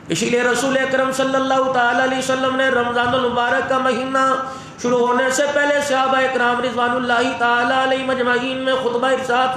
اسی لیے رسول اکرم صلی اللہ تعالی علیہ وسلم نے رمضان المبارک کا مہینہ شروع ہونے سے پہلے صحابہ اکرام رضوان اللہ تعالی علیہ مجمعین میں خطبہ ارشاد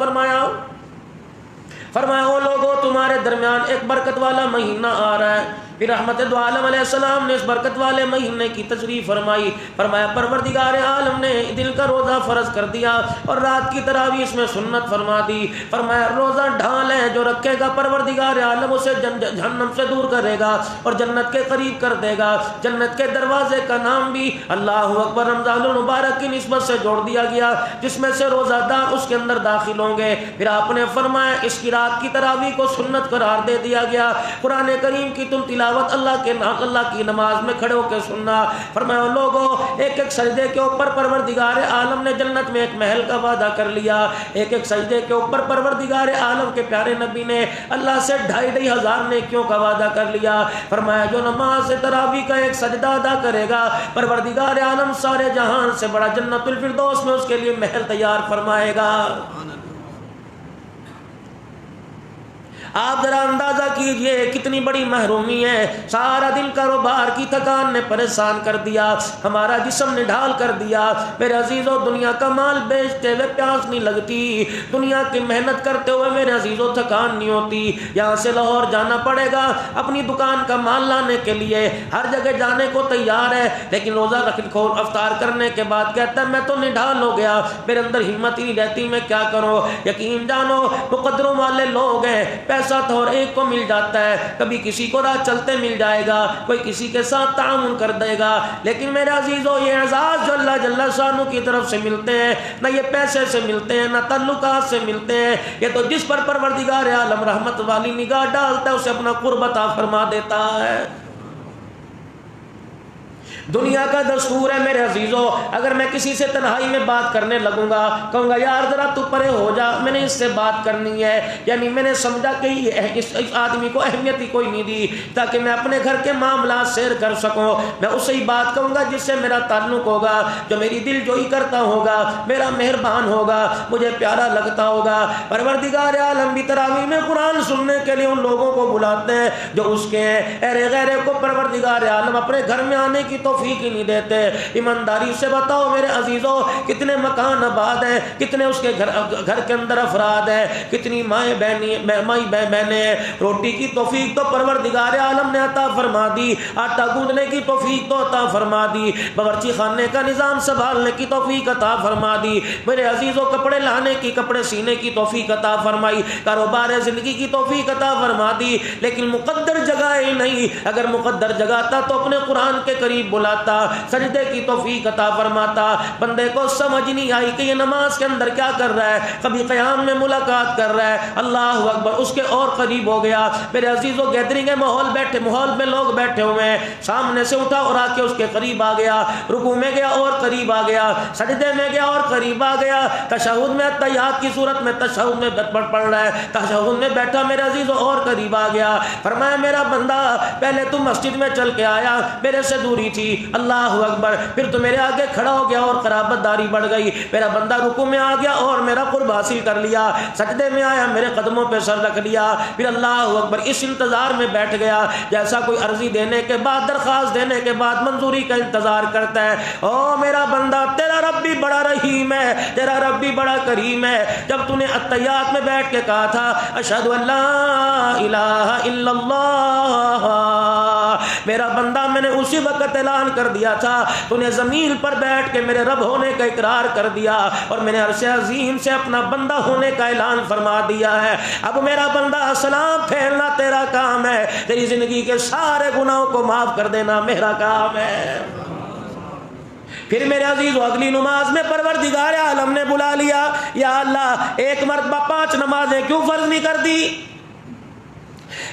فرمایا او لوگو تمہارے درمیان ایک برکت والا مہینہ آ رہا ہے۔ پھر رحمت دو عالم علیہ السلام نے اس برکت والے مہینے کی تشریح فرمائی، فرمایا پروردگار عالم نے دن کا روزہ فرض کر دیا اور رات کی تراویح اس میں سنت فرما دی۔ فرمایا روزہ ڈھال ہے، جو رکھے گا پروردگار عالم اسے جہنم سے دور کرے گا اور جنت کے قریب کر دے گا۔ جنت کے دروازے کا نام بھی اللہ اکبر رمضان المبارک کی نسبت سے جوڑ دیا گیا، جس میں سے روزہ دار اس کے اندر داخل ہوں گے۔ پھر آپ نے فرمایا اس کی رات کی تراویح کو سنت قرار دے دیا گیا۔ قرآن کریم کی تم تلاوت اللہ کی نماز میں کھڑے ہو کے سننا۔ فرمایا لوگوں ایک ایک سجدے کے اوپر پروردگار عالم نے جنت میں ایک محل کا وعدہ کر لیا۔ ایک ایک سجدے کے اوپر پروردگار عالم کے پیارے نبی نے اللہ سے 2500 نیکیوں کا وعدہ کر لیا۔ فرمایا جو نماز تراویح کا ایک سجدہ ادا کرے گا پروردگار عالم سارے جہان سے بڑا جنت الفردوس میں اس کے لیے محل تیار فرمائے گا۔ آپ ذرا اندازہ کیجئے کتنی بڑی محرومی ہے۔ سارا دن کاروبار کی تھکان نے پریشان کر دیا، ہمارا جسم نے ڈھال کر دیا۔ میرے عزیزوں دنیا کا مال بیچتے ہوئے پیاس نہیں لگتی، دنیا کی محنت کرتے ہوئے میرے عزیزوں تھکان نہیں ہوتی۔ یہاں سے لاہور جانا پڑے گا اپنی دکان کا مال لانے کے لیے، ہر جگہ جانے کو تیار ہے، لیکن روزہ کھول افطار کرنے کے بعد کہتا ہے میں تو نڈھال ہو گیا، میرے اندر ہمت ہی نہیں رہتی، میں کیا کروں۔ یقین جانو مقدروں والے لوگ ہیں، پیسہ تو ہر ایک کو مل جاتا ہے، کبھی کسی کو راہ چلتے مل جائے گا، کوئی کسی کے ساتھ تعاون کر دے گا، لیکن میرے عزیزوں یہ اعزاز جو اللہ جل شانہ کی طرف سے ملتے ہیں نہ یہ پیسے سے ملتے ہیں نہ تعلقات سے ملتے ہیں، یہ تو جس پر پروردگار عالم رحمت والی نگاہ ڈالتا ہے اسے اپنا قرب عطا فرما دیتا ہے۔ دنیا کا دستور ہے میرے عزیزوں، اگر میں کسی سے تنہائی میں بات کرنے لگوں گا کہوں گا یار ذرا تو پرے ہو جا، میں نے اس سے بات کرنی ہے، یعنی میں نے سمجھا کہ اس آدمی کو اہمیت ہی کوئی نہیں دی تاکہ میں اپنے گھر کے معاملات سیر کر سکوں۔ میں اسے ہی بات کروں گا جس سے میرا تعلق ہوگا، جو میری دل جوئی کرتا ہوگا، میرا مہربان ہوگا، مجھے پیارا لگتا ہوگا۔ پروردگار عالم بھی تراویح میں قرآن سننے کے لیے ان لوگوں کو بلاتے ہیں جو اس کے ہیں، ارے غیرے کو پروردگار عالم اپنے گھر میں آنے کی توفیق ہی نہیں دیتے۔ ایمانداری سے بتاؤ میرے عزیزوں کتنے مکان آباد ہیں، کتنے اس کے گھر کے اندر افراد ہیں، کتنی مائیں بہنیں ہیں، روٹی کی توفیق تو پروردگار عالم نے عطا فرما دی، آٹا گوندنے کی توفیق تو عطا فرما دی، باورچی خانے کا نظام سنبھالنے کی توفیق عطا فرما دی، میرے عزیزوں کپڑے لانے کی، کپڑے سینے کی توفیق عطا فرمائی، کاروبار زندگی کی توفیق عطا فرما دی، لیکن مقدر جگہ ہی نہیں۔ اگر مقدر جگاتا تو اپنے قرآن کے قریب بلاتا، سجدے کی توفیق عطا فرماتا۔ بندے کو سمجھ نہیں آئی کہ یہ نماز کے اندر کیا کر رہا ہے، کبھی قیام میں ملاقات کر رہا ہے، اللہ اکبر اس کے اور قریب ہو گیا۔ میرے عزیزوں گیدرنگ ہے، ماحول میں لوگ بیٹھے ہوئے ہیں، سامنے سے اٹھا اور آ کے اس کے قریب آ گیا، رکوع میں گیا اور قریب آ گیا، سجدے میں گیا اور قریب آ گیا، تشہد میں تحیات کی صورت میں تشہد میں پڑھ رہا ہے، تشہد میں بیٹھا میرے عزیزوں اور قریب آ گیا۔ فرمایا میرا بندہ پہلے تم مسجد میں چل کے آیا، میرے سے دوری تھی، اللہ اکبر، پھر تو میرے آگے کھڑا ہو گیا اور قرابت داری بڑھ گئی، میرا بندہ رکوع میں آ گیا اور میرا قرب حاصل کر لیا، سجدے میں آیا میرے قدموں پہ سر رکھ لیا، پھر اللہ اکبر اس انتظار میں بیٹھ گیا جیسا کوئی عرضی دینے کے بعد، درخواست دینے کے بعد منظوری کا انتظار کرتا ہے۔ او میرا بندہ تیرا رب بھی بڑا رحیم ہے، تیرا رب بھی بڑا کریم ہے۔ جب تو نے التحیات میں بیٹھ کے کہا تھا اشہد ان لا الہ الا اللہ، میرا بندہ میں نے اسی وقت اعلان کر دیا تھا، تو نے زمین پر بیٹھ کے میرے رب ہونے کا اقرار کر دیا اور میں نے عرش عظیم سے اپنا بندہ ہونے کا اعلان فرما دیا ہے۔ اب میرا بندہ سلام پھیرنا تیرا کام ہے، تیری زندگی کے سارے گناہوں کو معاف کر دینا میرا کام ہے۔ پھر میرے عزیزو اگلی نماز میں پروردگار عالم نے بلا لیا، یا اللہ ایک مرتبہ 5 نمازیں کیوں فرض نہیں کر دی؟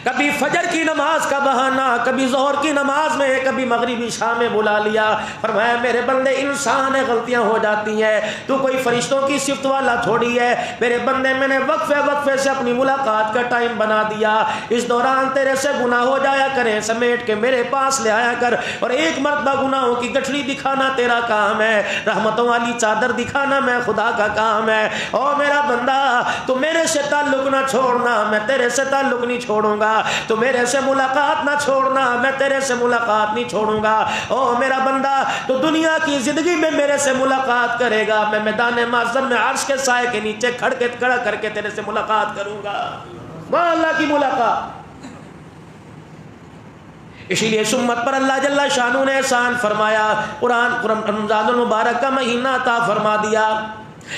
کبھی فجر کی نماز کا بہانہ، کبھی ظہر کی نماز میں، کبھی مغربی شام میں بلا لیا۔ فرمایا میرے بندے انسان ہے، غلطیاں ہو جاتی ہیں، تو کوئی فرشتوں کی صفت والا تھوڑی ہے۔ میرے بندے میں نے وقفے سے اپنی ملاقات کا ٹائم بنا دیا، اس دوران تیرے سے گناہ ہو جایا کریں، سمیٹ کے میرے پاس لے آیا کر، اور ایک مرتبہ گناہوں کی گٹھڑی دکھانا تیرا کام ہے، رحمتوں والی چادر دکھانا میں خدا کا کام ہے۔ او میرا بندہ تو میرے سے تعلق نہ چھوڑنا، میں تیرے سے تعلق نہیں چھوڑوں گا۔ تو میرے سے ملاقات نہ چھوڑنا، میں تیرے سے ملاقات نہیں چھوڑوں گا۔ او میرا بندہ، تو دنیا کی زندگی میں میرے سے ملاقات کرے گا، میں میدان معظم میں عرش کے سائے کے نیچے کھڑا کر کے تیرے سے ملاقات کروں گا۔ وہاں اللہ کی ملاقات۔ اسی لیے اس امت پر اللہ جل شانہ نے احسان فرمایا، قرآن رمضان المبارک کا مہینہ عطا فرما دیا۔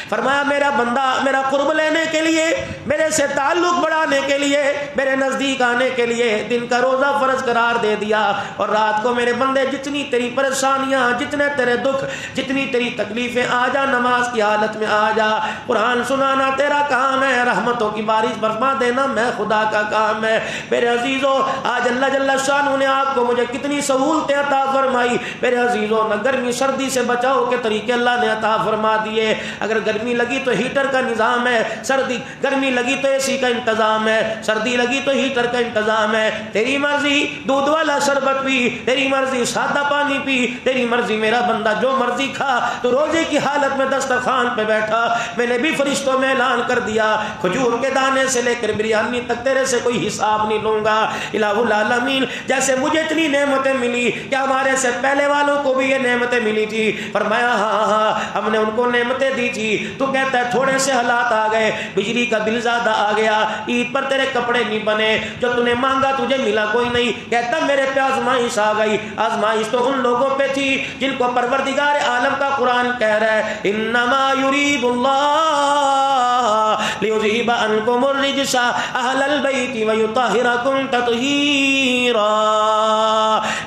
فرمایا میرا بندہ میرا قرب لینے کے لیے، میرے سے تعلق بڑھانے کے لیے، میرے نزدیک آنے کے لیے دن کا روزہ فرض قرار دے دیا، اور رات کو میرے بندے جتنی تیری پریشانیاں، جتنے تیرے دکھ، جتنی تیری تکلیفیں، آ جا نماز کی حالت میں آ جا۔ قرآن سنانا تیرا کام ہے، رحمتوں کی بارش برسا دینا میں خدا کا کام ہے۔ میرے عزیزو، آج اللہ جل شانہ نے آپ کو مجھے کتنی سہولتیں عطا فرمائی۔ میرے عزیزو، نہ گرمی سردی سے بچاؤ کے طریقے اللہ نے عطا فرما دیے۔ اگر گرمی لگی تو ہیٹر کا نظام ہے، گرمی لگی تو اے سی کا انتظام ہے، سردی لگی تو ہیٹر کا انتظام ہے۔ تیری مرضی دودھ والا شربت پی، تیری مرضی سادہ پانی پی، تیری مرضی میرا بندہ جو مرضی کھا۔ تو روزے کی حالت میں دسترخوان پہ بیٹھا، میں نے بھی فرشتوں میں اعلان کر دیا، کھجور کے دانے سے لے کر بریانی تک تیرے سے کوئی حساب نہیں لوں گا۔ الہ العالمین، جیسے مجھے اتنی نعمتیں ملی، کیا ہمارے سے پہلے والوں کو بھی یہ نعمتیں ملی تھی؟ فرمایا ہاں ہم نے ان کو نعمتیں دی تھی۔ تو کہتا ہے تھوڑے سے حالات آ گئے، بجلی کا بل زیادہ آ گیا، عید پر تیرے کپڑے نہیں بنے، جو تو نے مانگا تجھے ملا کوئی نہیں۔ کہتا میرے پہ آزمائش آ گئی۔ آزمائش تو ان لوگوں پہ تھی جن کو پروردگار عالم کا قرآن کہہ رہا ہے، انما یرید اللہ لیذہب عنکم الرجس اہل البیت ویطہرکم تطہیرا۔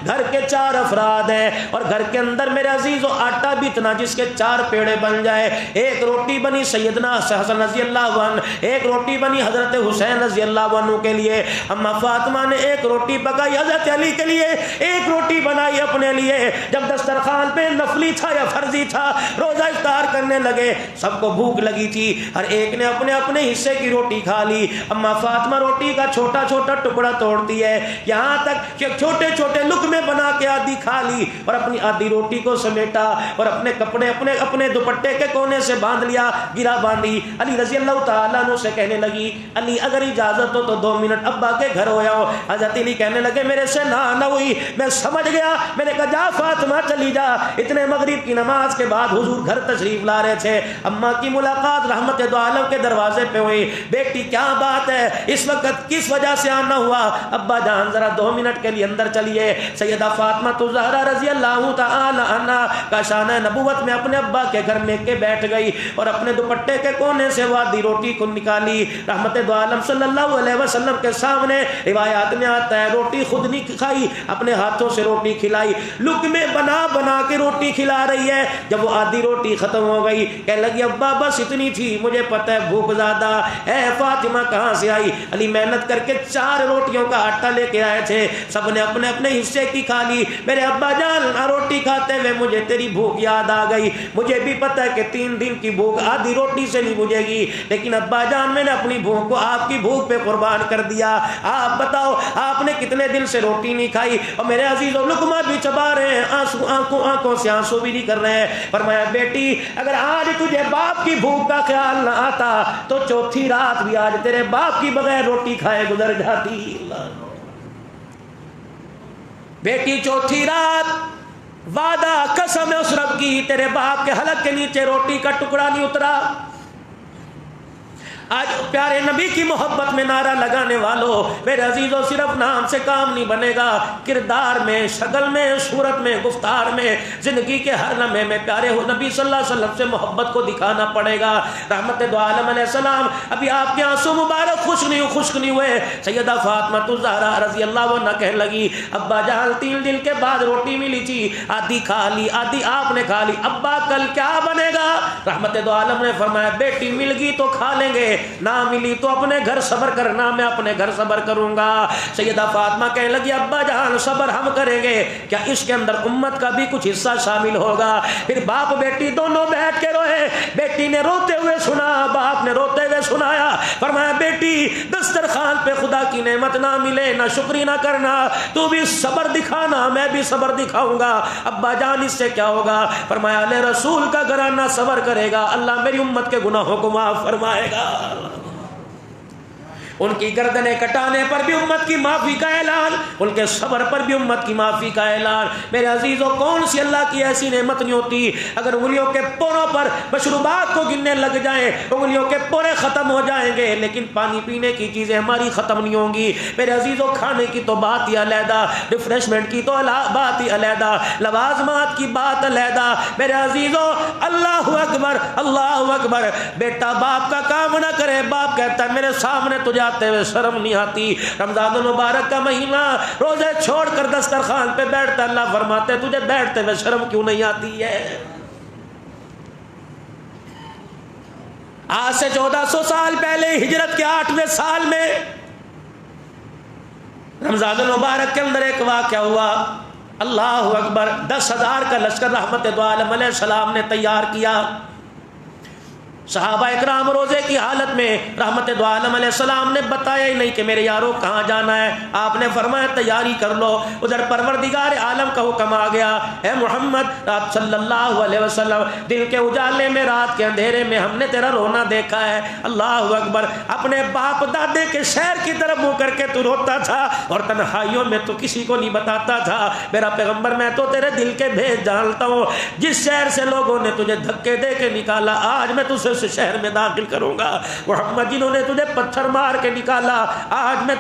گھر کے 4 افراد ہیں، اور گھر کے اندر میرے عزیزو آٹا بھی اتنا جس کے 4 پیڑے بن جائے۔ ایک روٹی بنی سیدنا حسن رضی اللہ عنہ، ایک روٹی بنی حضرت حسین رضی اللہ عنہ کے لیے، اما فاطمہ نے ایک روٹی پکائی حضرت علی کے لیے، ایک روٹی بنائی اپنے لیے۔ جب دسترخوان پہ نفلی تھا یا فرضی تھا، روزہ افطار کرنے لگے، سب کو بھوک لگی تھی، ہر ایک نے اپنے اپنے حصے کی روٹی کھا لی۔ اما فاطمہ روٹی کا چھوٹا چھوٹا ٹکڑا توڑتی ہے، یہاں تک کہ چھوٹے چھوٹے لقمے بنا کے آدھی کھا لی، اور اپنی آدھی روٹی کو سمیٹا، اور اپنے کپڑے اپنے دوپٹے کے کونے سے باندھ لیا، گرا باندھی۔ علی رضی اللہ تعالیٰ عنہ سے کہنے لگی، علی اگر اجازت ہو تو 2 منٹ ابا کے گھر ہو جاؤ۔ حضرت علی کہنے لگے میرے سے نہ ہوئی، میں سمجھ گیا۔ میں نے کہا جا فاطمہ چلی جا۔ اتنے مغرب کی نماز کے بعد حضور گھر تشریف لا رہے تھے، اما کی ملاقات رحمت دو عالم کے دروازے پہ ہوئی۔ بیٹی کیا بات ہے، اس وقت کس وجہ سے آنا ہوا؟ ابا جان ذرا 2 منٹ کے لیے اندر چلیے۔ سیدہ فاطمہ الزہرا رضی اللہ تعالی عنہا کا شان نبوت میں اپنے ابا کے گھر میں کے بیٹھ گئی، اور اپنے دوپٹے کے کونے سے وہ آدھی روٹی کو نکالی۔ رحمت دو عالم صلی اللہ علیہ وسلم کے سامنے روایات میں آتا ہے روٹی خود نہیں کھائی، اپنے ہاتھوں سے روٹی کھلائی، لقمے بنا کے روٹی کھلا رہی ہے۔ جب وہ آدھی روٹی ختم ہو گئی، کہنے لگی ابا بس اتنی تھی، مجھے پتہ ہے بھوک زیادہ ہے۔ فاطمہ کہاں سے آئی؟ علی محنت کر کے 4 روٹیوں کا آٹا لے کے آئے تھے، سب نے اپنے اپنے حصے کی کھا لی۔ میرے ابا جان روٹی کھاتے ہوئے مجھے تیری بھوک یاد آ گئی، مجھے بھی پتہ ہے کہ 3 دن کی بھوک آدھی روٹی سے نہیں بجھے گی، لیکن ابا جان میں نے اپنی بھوک کو آپ کی بھوک پہ قربان کر دیا۔ آپ بتاؤ آپ نے کتنے دن سے روٹی نہیں کھائی؟ اور میرے عزیزوں لقمہ بھی چبا رہے ہیں، آنکھوں سے آنسو بھی نہیں کر رہے ہیں۔ فرمایا بیٹی اگر آج تجھے باپ کی بھوک کا خیال نہ آتا تو 4تھی رات بھی آج تیرے باپ کی بغیر روٹی کھائے گزر جاتی۔ بیٹی 4تھی رات وعدہ قسم ہے اس رب کی، تیرے باپ کے حلق کے نیچے روٹی کا ٹکڑا نہیں اترا۔ آج پیارے نبی کی محبت میں نعرہ لگانے والوں میرے عزیزوں، صرف نام سے کام نہیں بنے گا، کردار میں، شکل میں، صورت میں، گفتار میں، زندگی کے ہر لمحے میں پیارے ہو نبی صلی اللہ علیہ وسلم سے محبت کو دکھانا پڑے گا۔ رحمت دو عالم علیہ السلام، ابھی آپ کے آنسو مبارک خشک نہیں ہوئے۔ سیدہ فاطمہ الزہرا رضی اللہ عنہا کہنے لگی ابا جان 3 دن کے بعد روٹی ملی تھی، آدھی کھا لی، آدھی آپ نے کھا لی، ابا کل کیا بنے گا؟ رحمت دو عالم نے فرمایا بیٹی مل گئی تو کھا لیں گے، نہ ملی تو اپنے گھر صبر کرنا، میں اپنے گھر صبر کروں گا۔ سیدہ فاطمہ کہنے لگی ابا جان صبر ہم کریں گے، کیا اس کے اندر امت کا بھی کچھ حصہ شامل ہوگا؟ پھر باپ بیٹی دونوں بیٹھ کے روئے، بیٹی نے روتے ہوئے سنا، باپ نے روتے ہوئے سنایا۔ فرمایا بیٹی دسترخوان پہ خدا کی نعمت نہ ملے، نہ شکری نہ کرنا، تو بھی صبر دکھانا، میں بھی صبر دکھاؤں گا۔ ابا جان اس سے کیا ہوگا؟ فرمایا اللہ رسول کا گھرانہ صبر کرے گا، اللہ میری امت کے گناہوں کو معاف فرمائے گا۔ ان کی گردنیں کٹانے پر بھی امت کی معافی کا اعلان، ان کے صبر پر بھی امت کی معافی کا اعلان۔ میرے عزیزوں، کون سی اللہ کی ایسی نعمت نہیں ہوتی، اگر انگلیوں کے پوروں پر مشروبات کو گننے لگ جائیں انگلیوں کے پورے ختم ہو جائیں گے، لیکن پانی پینے کی چیزیں ہماری ختم نہیں ہوں گی۔ میرے عزیزوں، کھانے کی تو بات ہی علیحدہ، ریفریشمنٹ کی تو بات ہی علیحدہ، لوازمات کی بات علیحدہ۔ میرے عزیزوں، اللہ اکبر اللہ اکبر، بیٹا باپ کا کام نہ کرے، باپ کہتا ہے میرے سامنے تجھے آتے ہوئے شرم نہیں آتی۔ رمضان المبارک کا مہینہ، روزے چھوڑ کر دسترخوان پہ بیٹھتا، اللہ فرماتے تجھے بیٹھتے ہوئے شرم کیوں نہیں آتی ہے؟ آج سے 1400 سال پہلے ہجرت کے 8ویں سال میں رمضان المبارک کے اندر ایک واقعہ ہوا۔ اللہ اکبر، 10,000 کا لشکر رحمت دو عالم علیہ السلام نے تیار کیا۔ صحابہ اکرام روزے کی حالت میں، رحمت دو عالم علیہ السلام نے بتایا ہی نہیں کہ میرے یارو کہاں جانا ہے، آپ نے فرمایا تیاری کر لو۔ ادھر پروردگار عالم کا حکم آ گیا، اے محمد صلی اللہ علیہ وسلم، دن کے اجالے میں، رات کے اندھیرے میں ہم نے تیرا رونا دیکھا ہے۔ اللہ اکبر، اپنے باپ دادے کے شہر کی طرف منہ کر کے تو روتا تھا اور تنہائیوں میں تو کسی کو نہیں بتاتا تھا۔ میرا پیغمبر، میں تو تیرے دل کے بھید جانتا ہوں، جس شہر سے لوگوں نے تجھے دھکے دے کے نکالا، آج میں تجھے اس شہر میں داخل کروں گا۔ محمد، جنہوں نے تجھے پتھر مار کے نکالا، آج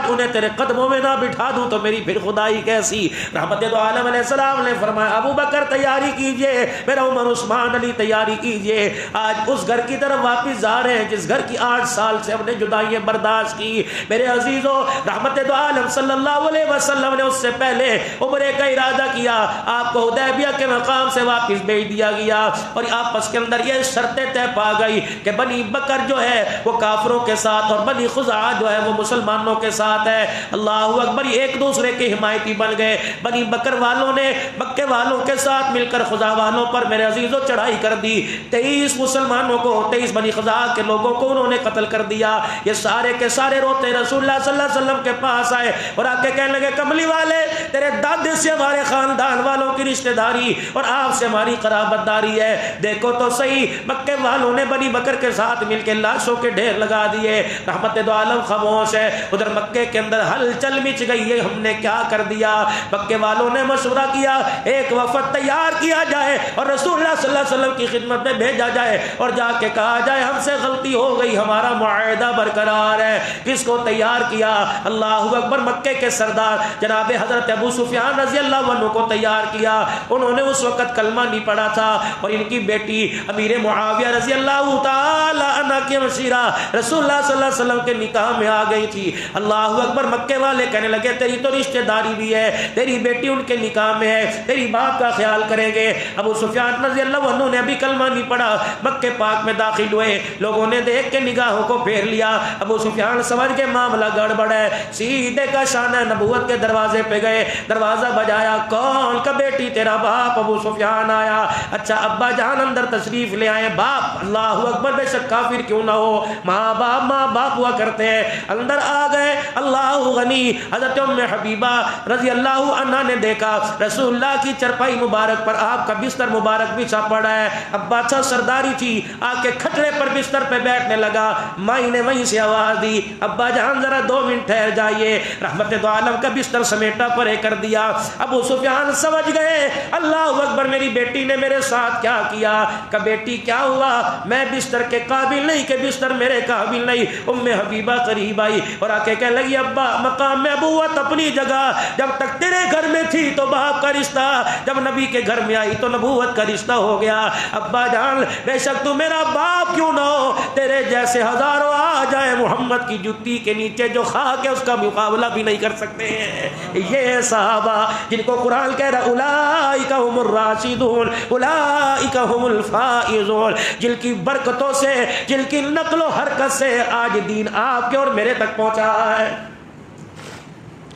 انہیں تیرے قدموں میں نہ بٹھا دوں تو میری پھر خدائی کیسی؟ رحمت دو عالم علیہ السلام نے فرمایا ابو بکر تیاری کیجئے، میرا عمر عثمان علی تیاری کیجئے، آج اس گھر کی طرف واپس جا رہے ہیں جس گھر کی 8 سال سے ہم نے جدائیاں برداشت کی۔ میرے عزیزوں، رحمت دو عالم صلی اللہ علیہ وسلم نے اس سے پہلے عمرے کا ارادہ کیا، آپ کو حدیبیہ کے مقام سے واپس بھیج دیا گیا اور آپس کے اندر یہ شرطیں طے پا گئی کہ بنی بکر جو ہے وہ کافروں کے ساتھ اور بنی خزاعہ جو ہے وہ مسلمانوں کے ساتھ ہے۔ اللہ اکبر، ایک دوسرے کے حمایتی بن گئے۔ بنی بکر والوں نے مکے والوں کے ساتھ مل کر خزاعہ والوں پر میرے عزیزوں چڑھائی کر دی۔ 23 مسلمانوں کو، 23 بنی خزاعہ کے لوگوں کو انہوں نے قتل کر دیا۔ یہ سارے کے سارے روتے رسول اللہ صلی اللہ علیہ وسلم کے پاس آئے اور آ کے کہنے لگے کملی والے، تیرے دادے سے ہمارے خاندان والوں کی رشتہ داری اور آپ سے ہماری قرابت داری ہے، دیکھو تو صحیح۔ مکے والوں نے بنی بکر کے ساتھ مل کے لاشوں کے ڈھیر لگا دیے۔ رحمت دو عالم خاموش ہے۔ ادھر مکے کے اندر ہلچل مچ گئی ہے، ہم نے کیا کر دیا؟ مکے والوں نے مشورہ کیا ایک وفد تیار کیا جائے اور رسول اللہ صلی اللہ علیہ وسلم کی خدمت میں بھیجا جائے اور جا کے کہا جائے ہم سے غلطی ہو گئی، ہمارا معاہدہ برقرار ہے۔ کس کو تیار کیا؟ اللہ اکبر، مکے کے سردار جناب حضرت ابو سفیان رضی اللہ عنہ کو تیار کیا۔ انہوں نے اس وقت کلمہ نہیں پڑھا تھا اور ان کی بیٹی امیر معاویہ رضی اللہ تعالی عنہ کی مشیرہ رسول اللہ صلی اللہ علیہ وسلم کے نکاح میں آ گئی تھی۔ اللہ اکبر، مکے والے کہنے لگے تیری تو رشتہ داری بھی ہے، تیری بیٹی ان کے نکاح میں ہے، تیری بات کا خیال کریں گے۔ ابو سفیان رضی اللہ عنہ نے ابھی کلمہ نہیں پڑھا، مکے پاک میں داخل ہوئے، لوگوں نے دیکھ کے نگاہوں کو پھیر لیا۔ ابو سفیان سمجھ کے معاملہ گڑبڑ ہے، سیدھے کا شانہ نبوت کے دروازے پہ گئے، دروازہ بجایا، کون کا بیٹی؟ تیرا باپ ابو سفیان آیا۔ اچھا ابا جان اندر تشریف لے آئے۔ باپ، اللہ اکبر، بے شک کافر کیوں نہ ہو، ماں باپ ہوا کرتے ہیں۔ اندر آ گئے، اللہ غنی۔ حضرت ام حبیبہ رضی اللہ عنہ نے دیکھا رسول اللہ کی چرپائی مبارک پر آپ کا بستر مبارک بچھا پڑا ہے۔ ابا اچھا سرداری تھی، آ کے کھٹڑے پر بستر پہ بیٹھنے لگا۔ مائی نے وہیں سے آواز دی ابا جان ذرا 2 منٹ ٹھہر جائیے۔ رحمت دو عالم کا بستر سمیٹا پرے کر دیا۔ ابو سفیان سمجھ گئے اللہ اکبر، میری بیٹی نے میرے ساتھ کیا کیا؟ کہ بیٹی کیا ہوا؟ میں بستر کے قابل نہیں کہ بستر میرے قابل نہیں۔ ام حبیبہ قریب آئی اور آ کے کہنے لگی ابا مقام میں ابوت اپنی جگہ، جب تک تیرے گھر میں تھی تو باپ کا رشتہ، جب نبی کے گھر میں آئی تو نبوت کا رشتہ ہو گیا۔ ابا جان بے شک تو میرا باپ کیوں نہ ہو، تیرے جیسے ہزاروں آ جائے محمد کی جوتی کے نیچے جو خاک ہے اس کا مقابلہ بھی نہیں کر سکتے ہیں۔ یہ صحابہ جن کو قرآن کہہ رہا اولئک هم الراشدون اولئک هم الفائزون، جن کی برکتوں سے، جن کی نقل و حرکت سے آج دین آپ کے اور میرے تک پہنچا ہے۔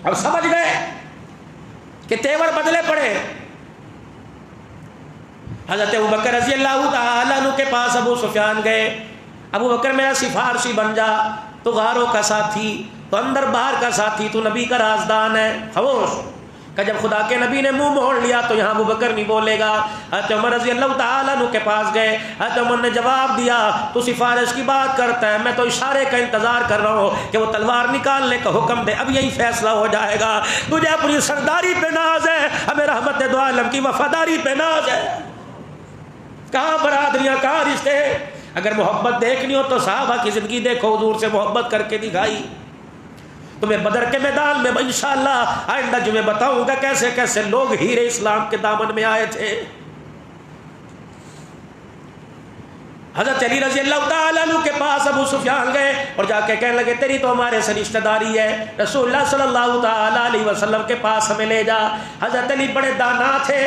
اب سمجھ گئے کہ تیور بدلے پڑے۔ حضرت ابو بکر رضی اللہ تعالیٰ عنہ کے پاس ابو سفیان گئے۔ ابو بکر میرا سفارشی بن جا، تو غاروں کا ساتھی، تو اندر باہر کا ساتھی، تو نبی کا رازدان ہے، خاموش۔ کہ جب خدا کے نبی نے منہ موڑ لیا تو یہاں ابو بکر نہیں بولے گا. حضرت عمر رضی اللہ تعالیٰ عنہ کے پاس گئے. حضرت عمر نے جواب دیا تو سفارش کی بات کرتا ہے, میں تو اشارے کا انتظار کر رہا ہوں کہ وہ تلوار نکالنے کا حکم دے, اب یہی فیصلہ ہو جائے گا. تجھے اپنی سرداری پہ ناز ہے, ہمیں رحمت دو عالم کی وفاداری پہ ناز ہے. کہاں برادریاں, کہاں رشتے. اگر محبت دیکھنی ہو تو صحابہ کی زندگی دیکھو, حضور سے محبت کر کے دکھائی. تمہیں بدر کے میدان میں انشاءاللہ آئندہ جمعے بتاؤں گا کیسے کیسے لوگ ہیرے اسلام کے دامن میں آئے تھے. حضرت علی رضی اللہ تعالیٰ عنہ کے پاس ابو سفیان گئے اور جا کے کہنے لگے تیری تو ہمارے سے رشتہ داری ہے, رسول اللہ صلی اللہ تعالیٰ علیہ وسلم کے پاس ہمیں لے جا. حضرت علی بڑے دانا تھے,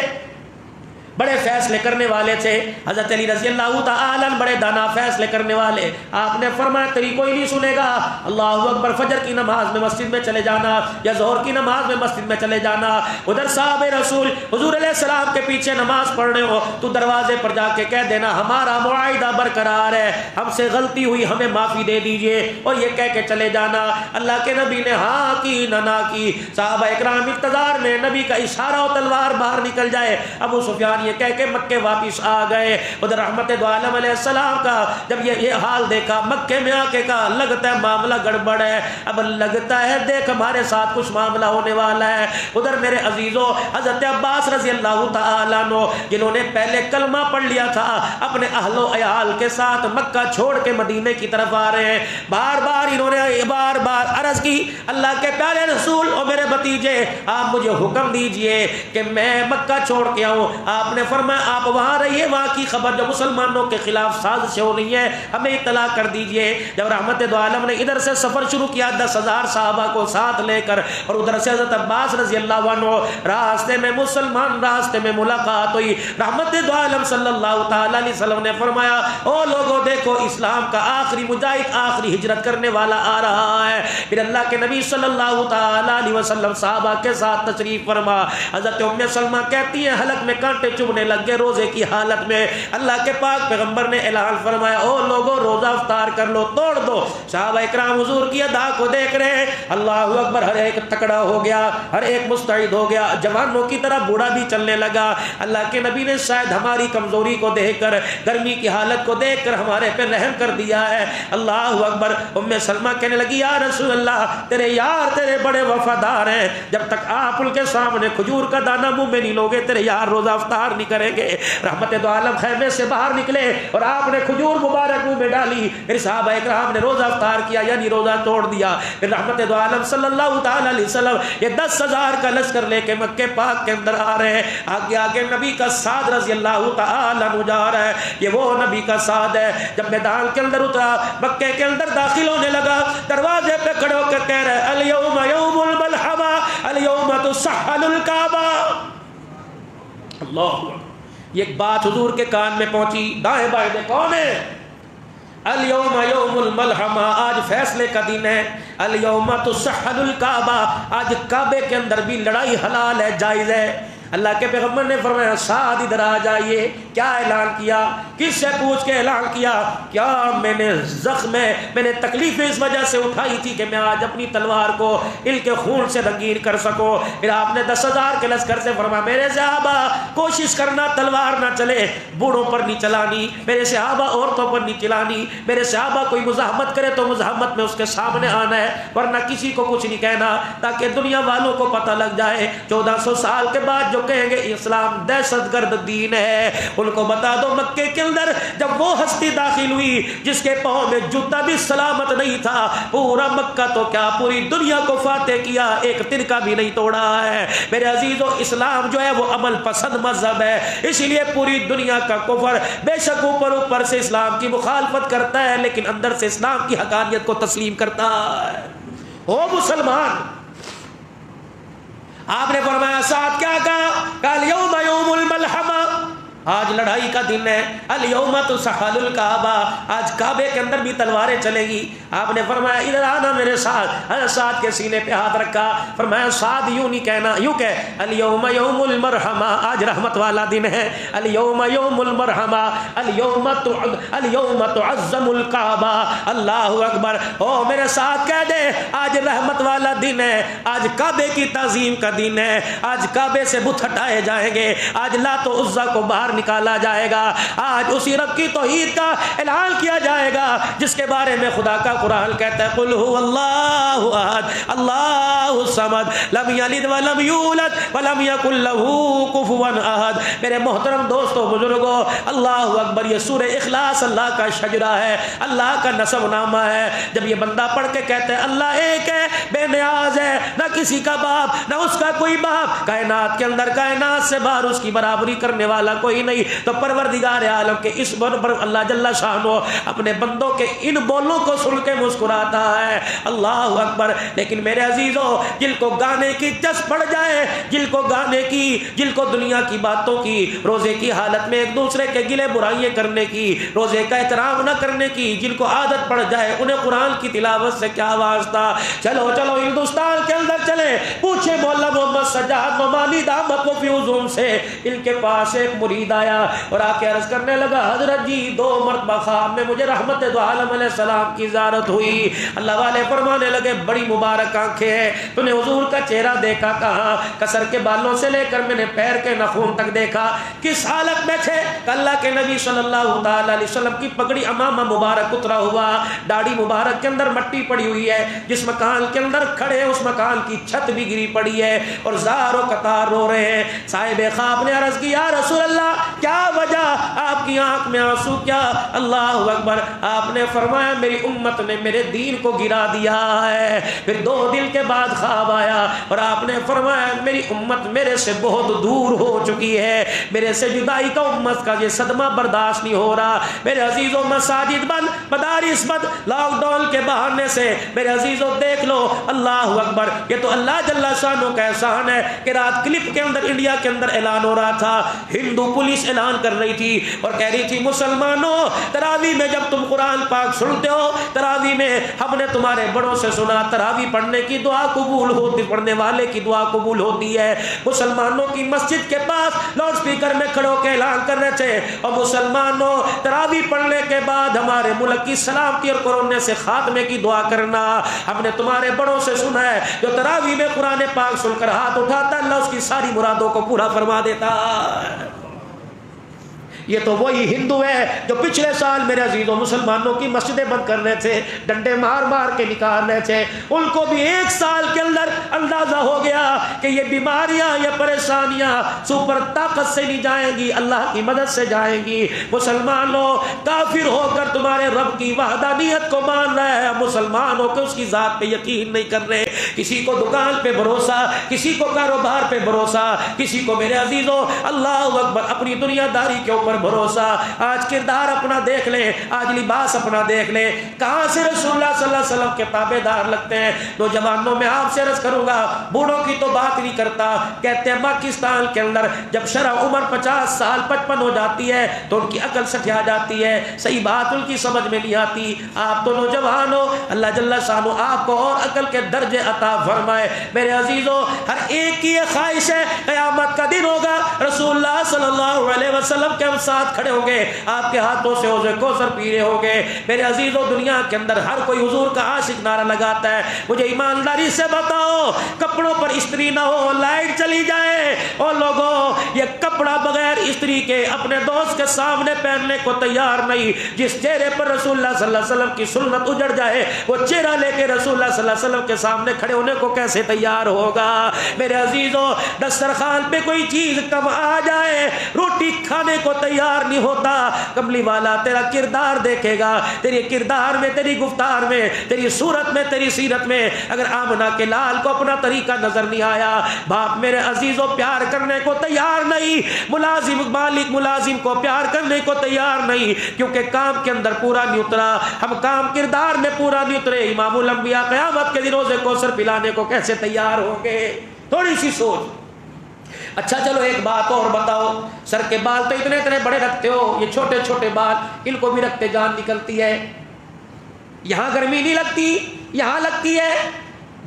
بڑے فیصلے کرنے والے تھے. حضرت علی رضی اللہ تعالیٰ عنہ بڑے دانا فیصلے کرنے والے. آپ نے فرمایا تیری کوئی نہیں سنے گا, اللہ اکبر, فجر کی نماز میں مسجد میں چلے جانا یا ظہر کی نماز میں مسجد میں چلے جانا, ادھر صاحب رسول حضور علیہ السلام کے پیچھے نماز پڑھ رہے ہو, تو دروازے پر جا کے کہہ دینا ہمارا معاہدہ برقرار ہے, ہم سے غلطی ہوئی, ہمیں معافی دے دیجئے, اور یہ کہہ کے چلے جانا. اللہ کے نبی نے ہاں کی نہ کی. صحابہ اکرام انتظار میں, نبی کا اشارہ و تلوار باہر نکل جائے. ابو سفیان یہ کہہ کے مکے واپس آ گئے. ادھر رحمت دو عالم علیہ السلام کا جب یہ حال دیکھا مکے میں آ کے کہا لگتا ہے معاملہ گڑبڑ ہے, اب لگتا ہے دیکھ ہمارے ساتھ کچھ معاملہ ہونے والا ہے. ادھر میرے عزیزوں حضرت عباس رضی اللہ تعالیٰ عنہ جنہوں نے پہلے کلمہ پڑھ لیا تھا, اپنے اہل و عیال کے ساتھ مکہ چھوڑ کے مدینے کی طرف آ رہے ہیں. بار بار انہوں نے بار بار عرض کی اللہ کے پیارے رسول اور میرے بھتیجے آپ مجھے حکم دیجئے کہ میں مکہ چھوڑ کے آؤں. آپ نے فرمایا آپ وہاں رہیے, وہاں کی خبر جو مسلمانوں کے خلاف سازشیں ہو رہی ہیں ہمیں اطلاع کر دیجئے. جب رحمت دو عالم نے ادھر سے سفر شروع کیا 10,000 صحابہ کو ساتھ لے کر, اور ادھر سے حضرت عباس رضی اللہ عنہ, راستے میں مسلمان راستے میں ملاقات ہوئی. رحمت دو عالم صلی اللہ تعالی علیہ وسلم نے فرمایا او لوگوں دیکھو اسلام کا آخری مجاہد, آخری ہجرت کرنے والا آ رہا ہے. پھر اللہ کے نبی صلی اللہ تعالی علیہ وسلم صحابہ کے ساتھ تشریف فرما. حضرت ام سلمہ کہتی ہیں حلق میں کانٹے چبھنے لگ گئے روزے کی حالت میں. اللہ کے پاک پیغمبر نے اعلان فرمایا او لوگوں روزہ افطار کر لو, توڑ دو. صحابہ اکرام حضور کی ادا کو دیکھ رہے ہیں, اللہ اکبر, ہر ایک تکڑا ہو گیا, ہر ایک مستعد ہو گیا, جوانوں کی طرح بوڑھا بھی چلنے لگا. اللہ کے نبی نے شاید ہماری کمزوری کو دیکھ کر, گرمی کی حالت کو دیکھ کر ہمارے پہ رحم کر دیا ہے. اللہ اکبر. ام سلمہ کہنے لگی یا رسول اللہ تیرے یار تیرے بڑے وفادار ہیں, جب تک آپ ان کے سامنے کھجور کا دانہ منہ میں نہیں لوگے تیرے یار روزہ افطار نہیں کریں گے. رحمت دو عالم خیمے سے باہر نکلے اور آپ نے کھجور مبارک منہ میں ڈالی. پھر صحابہ اکرام نے روزہ افطار کیا, یعنی روزہ توڑ دیا. پھر رحمت دو عالم صلی اللہ تعالی علیہ وسلم یہ 10,000 کا لشکر لے کے مکے پاک کے اندر آ رہے ہیں. آگے آگے نبی کا سعد رضی اللہ تعالی عنہ جا رہا ہے. یہ وہ نبی کا سعد ہے جب میدان کے اندر اترا, مکے کے اندر داخل ہونے لگا, دروازے پہ کھڑے ہو کر کہہ رہے الیوم یوم الملحمہ الیوم تسحل الکعبہ. اللہ, یہ ایک بات حضور کے کان میں پہنچی. دائیں بائیں کون ہے؟ الیوم یوم الملحمہ, آج فیصلے کا دن ہے. الیوم تسحل الکعبہ, آج کعبے کے اندر بھی لڑائی حلال ہے, جائز ہے. اللہ کے پیغمبر نے فرمایا سعد ادھر آ جائیے. کیا اعلان کیا؟ کس سے پوچھ کے اعلان کیا؟ کیا میں نے زخم میں نے تکلیفیں اس وجہ سے اٹھائی تھی کہ میں آج اپنی تلوار کو ان کے خون سے رنگین کر سکوں. پھر آپ نے 10,000 کے لشکر سے فرمایا میرے صحابہ کوشش کرنا تلوار نہ چلے, بوڑھوں پر نہیں چلانی, میرے صحابہ عورتوں پر نہیں چلانی, میرے صحابہ کوئی مزاحمت کرے تو مزاحمت میں اس کے سامنے آنا ہے, ورنہ کسی کو کچھ نہیں کہنا, تاکہ دنیا والوں کو پتہ لگ جائے 1400 سال کے بعد جو کہیں گے اسلام دہشت گرد دین ہے. ان کو بتا دو مکے کے اندر جب وہ ہستی داخل ہوئی جس کے پاؤں میں جوتا بھی سلامت نہیں تھا, پورا مکہ تو کیا پوری دنیا کو فاتح کیا, ایک ترکا بھی نہیں توڑا ہے. میرے عزیزو اسلام جو ہے وہ عمل پسند مذہب ہے, اس لیے پوری دنیا کا کفر بے شک اوپر سے اسلام کی مخالفت کرتا ہے لیکن اندر سے اسلام کی حقانیت کو تسلیم کرتا ہے. او مسلمان, آپ نے فرمایا ساتھ کیا کہا؟ قال یوم یوم الملحمہ, آج لڑائی کا دن ہے. الیوم تسحل الکعبہ, آج کعبے کے اندر بھی تلواریں چلیں گی. آپ نے فرمایا ادھر آنا میرے ساتھ. حضرت سعد کے سینے پہ ہاتھ رکھا, فرمایا سعد یوں نہیں کہنا, یوں کہ الیوم یوم المرحمہ, آج رحمت والا دن ہے. الیوم یوم المرحمہ, الیوم تعظم الکعبہ. اللہ اکبر. او میرے ساتھ کہہ دے آج رحمت والا دن ہے, آج کعبے کی تعظیم کا دن ہے, آج کعبے سے بت ہٹائے جائیں گے, آج لات و عزا کو باہر نکالا جائے گا, آج اسی رب کی توحید کا اعلان کیا جائے گا جس کے بارے میں خدا کا قرآن کہتا ہے قل هو اللہ احد اللہ الصمد لم یلد ولم یولد ولم یکن له کفوا احد. میرے محترم دوستو بزرگوں, اللہ اکبر. یہ سورہ اخلاص اللہ کا شجرہ ہے, اللہ کا نسب نامہ ہے. جب یہ بندہ پڑھ کے کہتے ہیں اللہ ایک ہے, بے نیاز ہے, نہ کسی کا باپ نہ اس کا کوئی باپ, کائنات کے اندر کائنات سے باہر اس کی برابری کرنے والا کوئی نہیں, تو پروردگار عالم کے اس پر اللہ جل شانہ اپنے بندوں کے ان بولوں کو سن کے مسکراتا ہے. اللہ اکبر. لیکن میرے عزیزوں, جن کو گانے کی چس پڑ جائے, جن کو گانے کی, جن کو دنیا کی باتوں کی, روزے کی حالت میں ایک دوسرے کے گلے برائیاں کرنے کی, روزے کا احترام نہ کرنے کی جن کو عادت پڑ جائے, انہیں قرآن کی تلاوت سے کیا واسطہ. چلو چلو ہندوستان کے اندر چلے, پوچھے مولا محمد سجاد ممالی دامت و فیوزوم سے. ان کے پاس ایک مرید آیا اور آ کے عرض کرنے لگا حضرت جی 2 مرتبہ خواب میں مجھے رحمت دو عالم علیہ السلام کی زیارت ہوئی. اللہ والے فرمانے لگے بڑی مبارک آنکھیں ہیں, تو نے حضور کا چہرہ دیکھا کہاں؟ کسر کے بالوں سے لے کر میں نے پیر کے ناخن تک دیکھا. کس حالت میں تھے؟ اللہ کے نبی صلی اللہ تعالی علیہ وسلم کی پگڑی امامہ مبارک اترا ہوا, داڑھی مبارک کے اندر مٹی پڑی ہوئی ہے, جس مکان کے اندر کھڑے اس مکان کی چھت بھی گری پڑی ہے اور زار و قطار رو رہے ہیں. صاحب خواب نے عرض کی یا رسول اللہ کیا وجہ, آپ کی آنکھ میں آنسو کیا؟ اللہ اکبر. آپ نے فرمایا میری امت نے میرے دین کو گرا دیا ہے. پھر 2 دن کے بعد خواب آیا اور آپ نے فرمایا میری امت میرے سے بہت دور ہو چکی ہے, میرے سے جدائی کا امت کا یہ صدمہ برداشت نہیں ہو رہا. میرے عزیزوں مساجد بند, مدارس بند, لاک ڈاؤن کے بہانے سے. میرے عزیزوں دیکھ لو, اللہ اکبر. یہ تو اللہ جل شانہ کا احسان ہے کہ رات کلپ کے اندر انڈیا کے اندر اعلان ہو رہا تھا, ہندو پولیس اعلان کر رہی تھی اور کہہ رہی تھی مسلمانوں تراویح میں جب تم قرآن پاک سنتے ہو, تراویح میں ہم نے تمہارے بڑوں سے سنا تراویح پڑھنے کی دعا قبول ہوتی, پڑھنے والے کی دعا قبول ہوتی ہے. مسلمانوں کی مسجد کے پاس لاؤڈ سپیکر میں کھڑو کے اعلان کر رہے تھے اور مسلمانوں تراویح پڑھنے کے بعد ہمارے ملک کی سلامتی اور کورونا سے خاتمے کی دعا کرنا. ہم نے تمہارے بڑوں سے سنا ہے جو تراویح میں قرآن پاک سن کر ہاتھ اٹھاتا ہے اللہ اس کی ساری مرادوں کو پورا فرما دیتا ہے. یہ تو وہی ہندو ہے جو پچھلے سال میرے عزیزوں مسلمانوں کی مسجدیں بند کر رہے تھے, ڈنڈے مار مار کے نکال رہے تھے. ان کو بھی 1 سال کے اندر اندازہ ہو گیا کہ یہ بیماریاں, یہ پریشانیاں سپر طاقت سے نہیں جائیں گی, اللہ کی مدد سے جائیں گی. مسلمانوں کافر ہو کر تمہارے رب کی وحدانیت کو مان رہے ہیں, مسلمان ہو کے اس کی ذات پہ یقین نہیں کر رہے. کسی کو دکان پہ بھروسہ, کسی کو کاروبار پہ بھروسہ, کسی کو میرے عزیزوں اللہ اکبر اپنی دنیا داری کے اوپر بھروسہ. آج کردار اپنا دیکھ لیں, آج لباس اپنا دیکھ لیں, کہاں سے رسول اللہ صلی اللہ علیہ وسلم کے تابع دار لگتے ہیں. نوجوانوں میں آپ سے عرض کروں گا, بوڑھوں کی تو بات نہیں کرتا, کہتے ہیں پاکستان کے اندر جب شرح عمر 50 سال 55 ہو جاتی ہے تو ان کی عقل سٹھیا جاتی ہے, صحیح بات ان کی سمجھ میں نہیں آتی. آپ تو نوجوان ہو, اللہ جل شانہ آپ کو اور عقل کے درجے عطا فرمائے. میرے عزیزوں ہر ایک کی یہ خواہش ہے قیامت کا دن ہوگا, رسول اللہ صلی اللہ علیہ وسلم کے ساتھ کھڑے ہوں گے, آپ کے ہاتھوں سے حوض کوثر پی رہے ہوں گے. میرے عزیزوں دنیا کے اندر ہر کوئی حضور کا عاشق نعرہ لگاتا ہے. مجھے ایمانداری سے بتاؤ, کپڑوں پر استری نہ ہو, لائٹ چلی جائے, اور لوگوں یہ کپڑا بغیر استری کے اپنے دوست کے سامنے پہننے کو تیار نہیں. جس چہرے پر رسول اللہ صلی اللہ علیہ وسلم کی سنت اجڑ جائے وہ چہرہ لے کے رسول اللہ صلی اللہ علیہ وسلم کے سامنے کھڑے ہونے کو کیسے تیار ہوگا. میرے عزیزوں دسترخوان پہ کوئی چیز کم آ جائے, روٹی کھانے کو تیار نہیں ہوتا. کملی والا تیرا کردار دیکھے گا, تیری کردار میں, تیری گفتار میں, تیری صورت میں, تیری سیرت میں اگر آمنہ کے لال کو اپنا طریقہ نظر نہیں آیا, باپ میرے عزیزوں پیار کرنے کو تیار نہیں, ملازم مالک ملازم کو پیار کرنے کو تیار نہیں, کیونکہ کام کے اندر پورا نہیں اترا, ہم کام کردار میں پورا نہیں اترے. امام الانبیاء قیامت کے دن روزے کوثر پلانے کو کیسے تیار ہوں گے؟ تھوڑی سی سوچ. اچھا چلو ایک بات اور بتاؤ، سر کے بال تو اتنے اتنے بڑے رکھتے ہو، یہ چھوٹے چھوٹے بال ان کو بھی رکھتے جان نکلتی ہے، یہاں گرمی نہیں لگتی، یہاں لگتی ہے،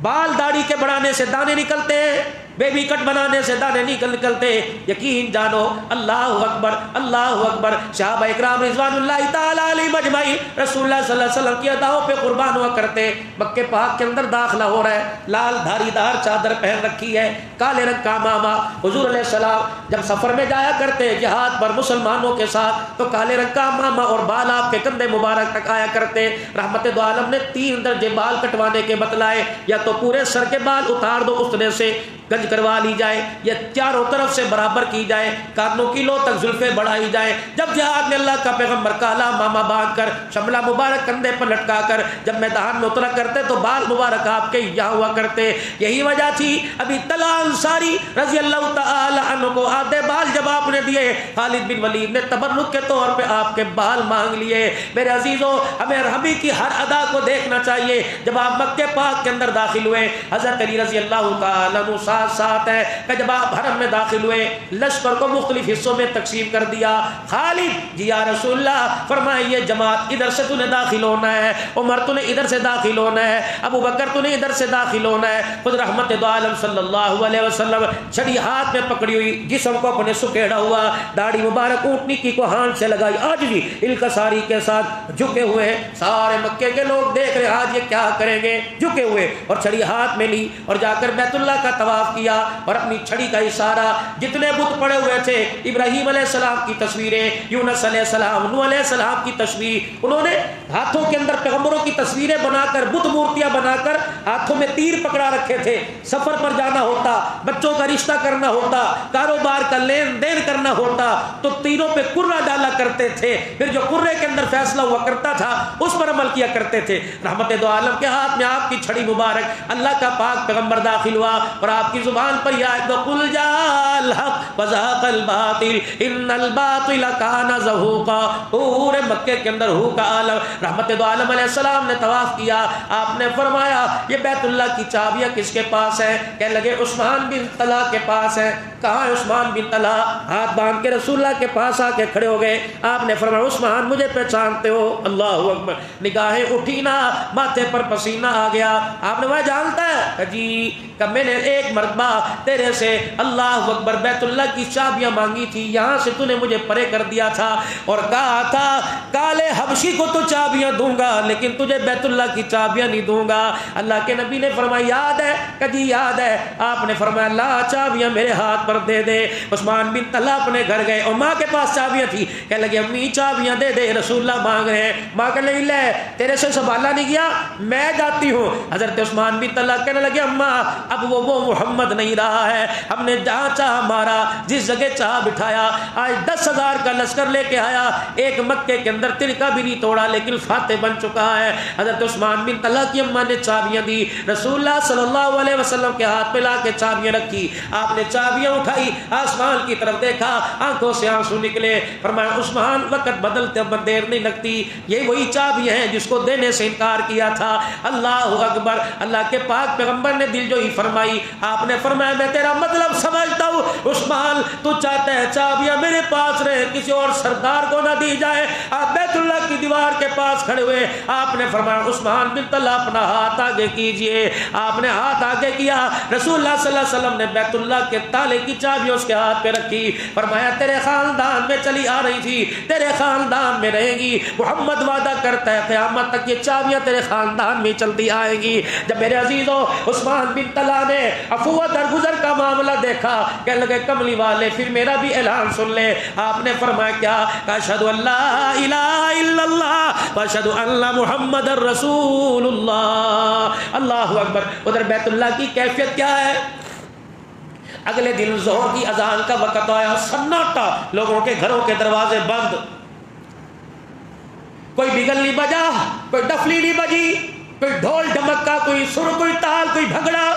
بال داڑھی کے بڑھانے سے دانے نکلتے ہیں، بیبی کٹ بنانے سے دانے نکلتے، یقین جانو اللہ اکبر اللہ اکبر۔ صحابہ اکرام رضوان اللہ تعالی علیہم اجمعین رسول اللہ صلی اللہ علیہ وسلم کی اداؤں پہ قربان ہوا کرتے۔ مکہ پاک کے اندر داخلہ ہو رہا ہے، لال دھاری دار چادر پہن رکھی ہے، کالے رنگ کا امامہ۔ حضور علیہ السلام جب سفر میں جایا کرتے جہاد پر مسلمانوں کے ساتھ، تو کالے رنگ کا امامہ اور بال آپ کے کندھے مبارک تک آیا کرتے۔ رحمت دو عالم نے 3 درجے بال کٹوانے کے بتلائے، یا تو پورے سر کے بال اتار دو اس طرح سے گنج کروا لی جائے، یا چاروں طرف سے برابر کی جائے، کانوں کی لو تک زلفیں بڑھائی جائے۔ جب جہاد میں اللہ کا پیغمبر کالا ماما باندھ کر شملہ مبارک کندھے پر لٹکا کر جب میدان میں اترا کرتے تو بال مبارک آپ کے یہاں ہوا کرتے۔ یہی وجہ تھی ابھی طلحہ انصاری رضی اللہ تعالی عنہ کو آدھے بال جب آپ نے دیے، خالد بن ولید نے تبرک کے طور پہ آپ کے بال مانگ لیے۔ میرے عزیزوں، ہمیں ربی کی ہر ادا کو دیکھنا چاہیے۔ جب آپ مکہ پاک کے اندر داخل ہوئے، حضرت علی رضی اللہ تعالی عنہ ساتھ ہے کہ جب آپ حرم میں داخل ہوئے، لشکر کو مختلف حصوں میں تقسیم کر دیا۔ خالد جی یا رسول اللہ، فرمائے یہ جماعت ادھر سے تو نے داخل ہونا ہے، عمر تو نے ادھر سے داخل ہونا ہے، ابو بکر تو نے ادھر سے داخل ہونا ہے۔ خود رحمت دو عالم صلی اللہ علیہ وسلم چھڑی ہاتھ میں پکڑی ہوئی، جسم کو اپنے سکیڑا ہوا، داڑھی مبارک اونٹنی کی کو ہاتھ سے لگائی، آج بھی انکساری کے ساتھ جھکے ہوئے ہیں۔ سارے مکے کے لوگ دیکھ رہے آج یہ کیا کریں گے، جھکے ہوئے، اور چھڑی ہاتھ میں لی اور جا کر بیت اللہ کا طواف کیا اور اپنی چھڑی کا اشارہ جتنے بت پڑے ہوئے تھے، ابراہیم علیہ السلام کی تصویریں، یونس علیہ السلام، نوح علیہ السلام کی تصویر، انہوں نے ہاتھوں کے اندر پیغمبروں کی تصویریں بنا کر، بت مورتیاں بنا کر ہاتھوں میں تیر پکڑا رکھے تھے۔ سفر پر جانا ہوتا، بچوں کا رشتہ کرنا ہوتا، کاروبار کا لین دین کرنا ہوتا تو تیروں پہ کرہ ڈالا کرتے تھے، پھر جو کرے کے اندر فیصلہ ہوا کرتا تھا اس پر عمل کیا کرتے تھے۔ رحمت دو عالم کے ہاتھ میں آپ کی چھڑی مبارک، اللہ کا پاک پیغمبر داخل ہوا اور آپ کی زبان پر یہ آیت قل جاء الحق وزهق الباطل ان الباطل كان زهوقا۔ پورے مکے کے اندر ہو کا عالم، رحمت دو عالم علیہ السلام نے طواف کیا۔ آپ نے فرمایا یہ بیت اللہ کی چابیاں کس کے پاس ہیں؟ کہنے لگے عثمان بن طلحہ کے پاس ہیں۔ کہاں ہے عثمان بن طلحہ؟ ہاتھ باندھ کے رسول اللہ کے پاس آ کے کھڑے ہو گئے۔ آپ نے فرمایا عثمان مجھے پہچانتے ہو؟ اللہ اکبر، نگاہیں اٹھی نا، ماتھے پر پسینہ آ گیا۔ آپ نے وہ جانتا ہے جی کہ میں نے ایک مرتبہ تیرے سے اللہ اکبر بیت اللہ کی چابیاں مانگی تھی، یہاں سے تو نے مجھے پرے کر دیا تھا اور کہا تھا کالے حبشی کو تو چابیاں دوں گا لیکن تجھے بیت اللہ کی چابیاں نہیں دوں گا۔ اللہ کے نبی نے فرمایا یاد ہے کہ جی یاد ہے۔ آپ نے فرمایا لا چابیاں میرے ہاتھ پر دے دے۔ عثمان بن طلحہ اپنے گھر گئے اور ماں کے پاس چابیاں تھی، کہنے لگے امی چابیاں دے دے، رسول اللہ مانگ رہے ہیں۔ ماں کہنے لگی لے تیرے سے سنبھالا نہیں گیا، میں جاتی ہوں۔ حضرت عثمان بن طلحہ کہنے لگے اماں اب وہ محمد نہیں رہا ہے، ہم نے جہاں چاہ مارا، جس جگہ چاہ بٹھایا، آج 10,000 کا لشکر لے کے آیا، ایک مکے کے اندر ترکا بھی نہیں توڑا لیکن فاتح بن چکا ہے۔ حضرت عثمان بن طلحہ کی اماں نے چابیاں دی، رسول اللہ صلی اللہ علیہ وسلم کے ہاتھ پہ لا کے چابیاں رکھی۔ آپ نے چابیاں اٹھائی، آسمان کی طرف دیکھا، آنکھوں سے آنسو نکلے۔ فرمایا عثمان وقت بدلتے اب دیر نہیں لگتی، یہ وہی چابیاں ہیں جس کو دینے سے انکار کیا تھا۔ اللہ اکبر، اللہ کے پاک پیغمبر نے دل جو ہی فرمائی۔ آپ نے فرمایا میں تیرا مطلب سمجھتا ہوں عثمان، تو چاہتا ہے چابیاں میرے پاس رہے، کسی اور سردار کو نہ دی جائے۔ آپ بیت اللہ کی دیوار کے پاس کھڑے ہوئے، آپ نے فرمایا عثمان بن طلحہ اپنا ہاتھ آگے کیجئے۔ آپ نے ہاتھ آگے کیا، رسول اللہ صلی اللہ علیہ وسلم نے بیت اللہ کے تالے کی چابی اس کے ہاتھ پہ رکھی۔ فرمایا تیرے خاندان میں چلی آ رہی تھی، تیرے خاندان میں رہے گی، محمد وعدہ کرتا ہے قیامت تک یہ چابیاں تیرے خاندان میں چلتی آئیں گی۔ جب میرے عزیزوں عثمان بن طلحہ نے افوا درگزر کا معاملہ دیکھا، کہنے لگے کملی والے پھر میرا بھی اعلان سن لے۔ آپ نے فرمایا کیا؟ اشہد ان لا الہ الا اللہ واشہد ان محمد رسول اللہ۔ اللہ اکبر۔ ادھر بیت اللہ کی کیفیت کیا ہے؟ اگلے دن ظہر کی اذان کا وقت آیا، سناٹا، لوگوں کے گھروں کے دروازے بند، کوئی بگل نہیں بجا، کوئی ڈفلی نہیں بجی، کوئی ڈھول ڈھمکا، کوئی سر، کوئی تال، کوئی بھنگڑا۔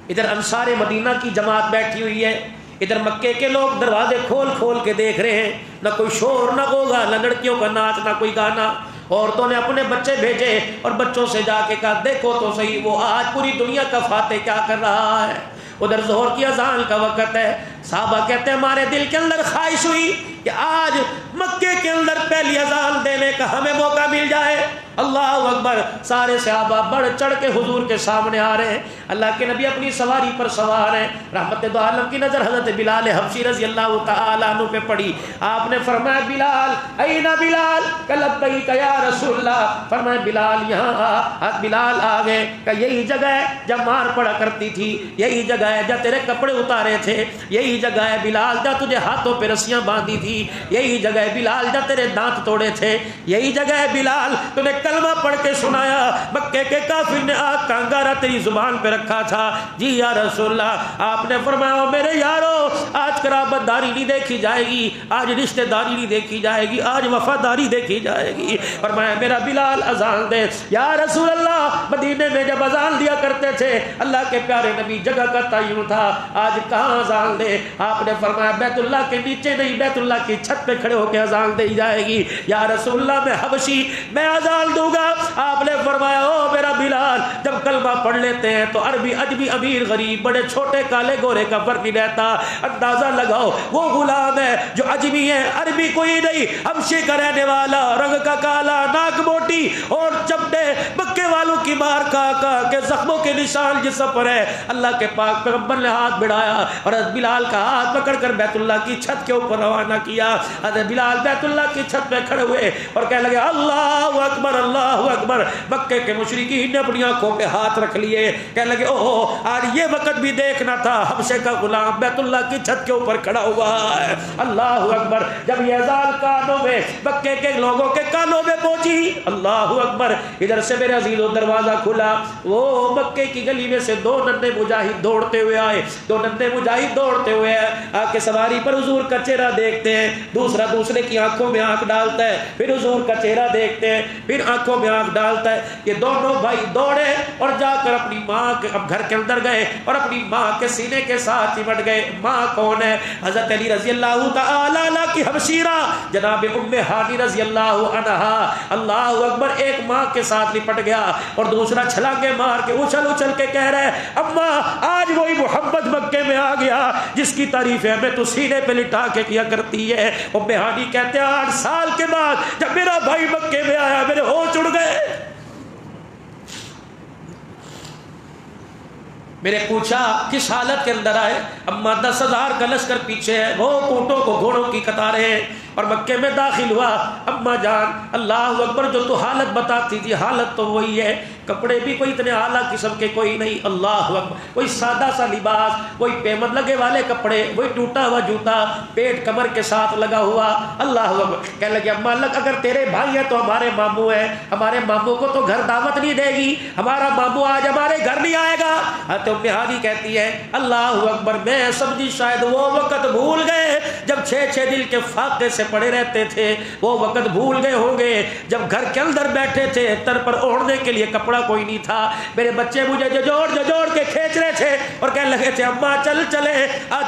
ادھر انصار مدینہ کی جماعت بیٹھی ہوئی ہے، ادھر مکے کے لوگ دروازے کھول کھول کے دیکھ رہے ہیں، نہ کوئی شور نہ ہوگا، نہ لڑکیوں کا ناچ نہ کوئی گانا۔ عورتوں نے اپنے بچے بھیجے اور بچوں سے جا کے کہا دیکھو تو صحیح وہ آج پوری دنیا کا فاتح کیا کر رہا ہے. ادھر ظہر کی اذان کا وقت ہے. صحابہ کہتے ہیں ہمارے دل کے اندر خواہش ہوئی کہ آج مکے کے اندر پہلی اذان دینے کا ہمیں موقع مل جائے. اللہ اکبر. سارے صحابہ بڑھ چڑھ کے حضور کے سامنے آ رہے ہیں. اللہ کے نبی اپنی سواری پر سوار ہیں. رحمت دو عالم کی نظر حضرت بلال حبشی رضی اللہ تعالی عنہ پہ پڑی. آپ نے فرمایا بلال این بلال؟ کہ لبیک یا رسول اللہ. فرمایا بلال یہاں آ. بلال آ گئے. کہ یہی جگہ ہے جب مار پڑا کرتی تھی, یہی جگہ ہے جب تیرے کپڑے اتارے تھے, یہی جگہ ہے بلال جب تجھے ہاتھوں پہ رسیاں باندھی تھی, یہی جگہ ہے بلال جب تیرے دانت توڑے تھے, یہی جگہ ہے بلال تو نے کلمہ پڑھ کے سنایا, مکے کے کافر نے آگ کا انگارہ تیری زبان پہ رکھا تھا. جی یا رسول اللہ. آپ نے فرمایا میرے یارو آج قرابت داری نہیں دیکھی جائے گی, آج رشتہ داری نہیں دیکھی جائے گی, آج وفاداری دیکھی جائے گی. فرمایا میرا بلال اذان دے. یا رسول اللہ مدینے میں جب اذان دیا کرتے تھے اللہ کے پیارے نبی جگہ کا تعین تھا, آج کہاں اذان دے؟ آپ نے فرمایا بیت اللہ کے نیچے نہیں بیت اللہ کی چھت پہ کھڑے ہو کے اذان دی جائے گی. یا رسول اللہ میں حبشی میں اذان دوں گا. آپ نے فرمایا او میرا بلال جب کلمہ پڑھ لیتے ہیں تو عربی اجمی امیر غریب بڑے چھوٹے کالے گورے کا فرق نہیں رہتا. اندازہ لگاؤ وہ غلام ہے جو اجمی ہے, عربی کوئی نہیں, حبشے کا رہنے والا, رنگ کا کالا, ناک موٹی اور چپٹے, مکے والوں کی مار کھا کے زخموں کے نشان جسم پر ہے. اللہ کے پاک پیغمبر نے ہاتھ بڑھایا اور حضرت بلال کا ہاتھ پکڑ کر بیت اللہ کی چھت کے اوپر روانہ کیا. حضرت بلال بیت اللہ کی چھت پہ کھڑے ہوئے اور کہنے لگے اللہ اکبر اللہ اکبر. مکے کے مشرکین نے اپنی آنکھوں پہ ہاتھ رکھ لیے, کہنے لگے اوہ آج یہ وقت بھی دیکھنا تھا حبشے کا غلام بیت اللہ کی چھت کے اوپر کھڑا ہوا ہے. اللہ اکبر. جب یہ اذان کانوں میں مکے کے لوگوں کے کانوں میں پہنچی, اللہ اکبر, ادھر سے میرے عزیزو دروازہ کھلا. وہ مکے کی گلی میں سے دو ننھے مجاہد دوڑتے ہوئے آئے. دو ننھے مجاہد دوڑتے ہوئے آ کے سواری پر حضور کا چہرہ دیکھتے ہیں. دوسرا دوسرے کی آنکھوں میں آنکھ ڈالتا ہے, پھر حضور کا چہرہ دیکھتے ہیں, پھر آنکھوں میں آنکھ ڈالتا ہے. یہ دونوں بھائی دوڑے اور جا کر اپنی ماں کے اب گھر کے اندر گئے اور اپنی ماں کے سینے کے ساتھ چمٹ گئے. ماں کون ہے؟ حضرت علی رضی اللہ تعالی عنہ کی ہمشیرہ جناب ام ہانی رضی اللہ عنہا. اللہ اکبر. ایک ماں کے ساتھ لپٹ گیا اور دوسرا چھلانگے مار کے اچھل اچھل کے کہہ رہے اماں آج وہی محمد مکے میں آ گیا جس کی تعریفیں ہمیں تو سینے پہ لٹا کے کیا کرتی ہے. ام ہانی کہتے ہیں 8 سال کے بعد جب میرا بھائی مکے میں آیا میرے ہوش اڑ گئے. میں نے پوچھا کس حالت کے اندر آئے؟ اما 10,000 کا لشکر پیچھے ہے, وہ اونٹوں کو گھوڑوں کی قطاریں ہیں اور مکے میں داخل ہوا. اما جان اللہ اکبر جو تو حالت بتاتی تھی حالت تو وہی ہے. کپڑے بھی کوئی اتنے اعلیٰ قسم کے کوئی نہیں. اللہ اکبر. کوئی سادہ سا لباس, کوئی پیمن لگے والے کپڑے, وہی ٹوٹا ہوا جوتا, پیٹ کمر کے ساتھ لگا ہوا. اللہ اکبر. کہنے لگے اما اللہ اگر تیرے بھائی ہیں تو ہمارے ماموں ہیں, ہمارے ماموں کو تو گھر دعوت نہیں دے گی, ہمارا ماموں آج ہمارے گھر نہیں آئے گا. تو ام ہانی کہتی ہے اللہ اکبر میں سمجھی شاید وہ وقت بھول گئے جب 6 دن کے فاقے سے پڑے رہتے تھے. وہ وقت بھول گئے ہوں گے جب گھر کے اندر بیٹھے تھے, تر پر اوڑھنے کے لیے کپڑا کوئی نہیں تھا. میرے بچے مجھے ججوڑ کے کھینچ رہے تھے اور کہنے لگے تھے اماں چلے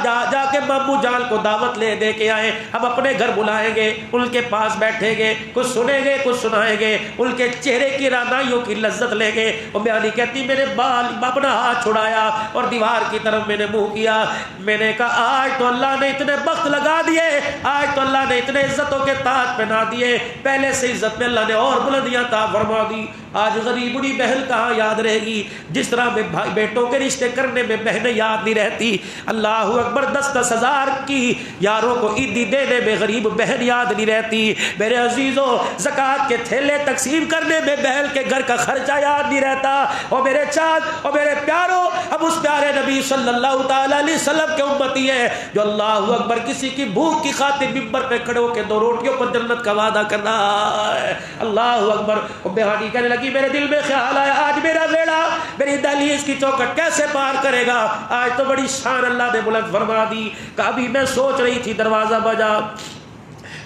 جا کے ماموں جان کو دعوت لے دے کے آئے, ہم اپنے گھر بلائیں گے, ان کے پاس بیٹھیں گے, کچھ سنیں گے کچھ سنائیں گے, ان کے چہرے کی رعنائیوں کی لذت لیں گے. ام ہانی کہتی میرے بال اپنا ہاتھ چھڑایا اور دیوار کی طرف میں نے منہ کیا. میں نے کہا آج تو اللہ نے اتنے بخت لگا دیے, آج تو اللہ نے اتنے عزتوں کے تاج پہنا دیے, پہلے سے عزت میں اللہ نے اور بلندیاں عطا فرما دی. آج غریب بڑی بہن کہاں یاد رہے گی جس طرح میں بھائی بیٹوں کے رشتے کرنے میں بہنیں یاد نہیں رہتی. اللہ اکبر. 10 ہزار کی یاروں کو عیدی دینے میں غریب بہن یاد نہیں رہتی. میرے عزیزوں زکوٰۃ کے تھیلے تقسیم کرنے میں بہن کے گھر کا خرچہ یاد نہیں رہتا. اور میرے چاند اور میرے پیاروں اب اس پیارے نبی صلی اللہ تعالی علیہ وسلم کے امتی ہے جو اللہ اکبر کسی کی بھوک کی خاطر ممبر پہ کھڑے ہو کے 2 روٹیوں پر جنت کا وعدہ کر رہا ہے. اللہ اکبر. ام ہانی کہنے لگی میرے دل میں خیال آیا آج میرا بیڑا میری دہلیز کی چوکھٹ کیسے پار کرے گا. آج تو بڑی شان اللہ نے بلند فرما دی. کبھی میں سوچ رہی تھی دروازہ بجا,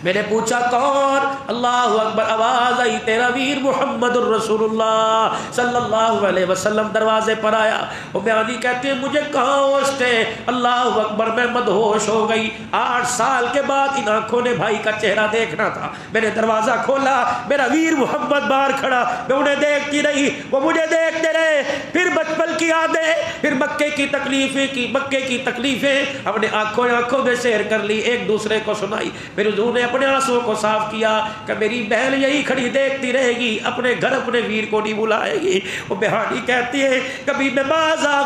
میں نے پوچھا کون؟ اللہ اکبر، آواز آئی تیرا ویر محمد الرسول اللہ صلی اللہ علیہ وسلم دروازے پر آیا۔ وہ بیانی کہتے ہیں مجھے کہاں ہوش تھے، اللہ اکبر میں مدہوش ہو گئی۔ 8 سال کے بعد ان آنکھوں نے بھائی کا چہرہ دیکھنا تھا۔ میں نے دروازہ کھولا، میرا ویر محمد باہر کھڑا، میں انہیں دیکھتی رہی، وہ مجھے دیکھتے رہے۔ پھر بچپن کی یادیں، پھر مکے کی تکلیفیں اپنے آنکھوں میں سیر کر لی، ایک دوسرے کو سنائی۔ پھر حضور نے اپنے آنسوں کو صاف کیا کہ میری بہن یہی کھڑی دیکھتی رہے گی، اپنے گھر اپنے ویر کو نہیں بلائے گی۔ وہ بہانی کہتی ہے کبھی میں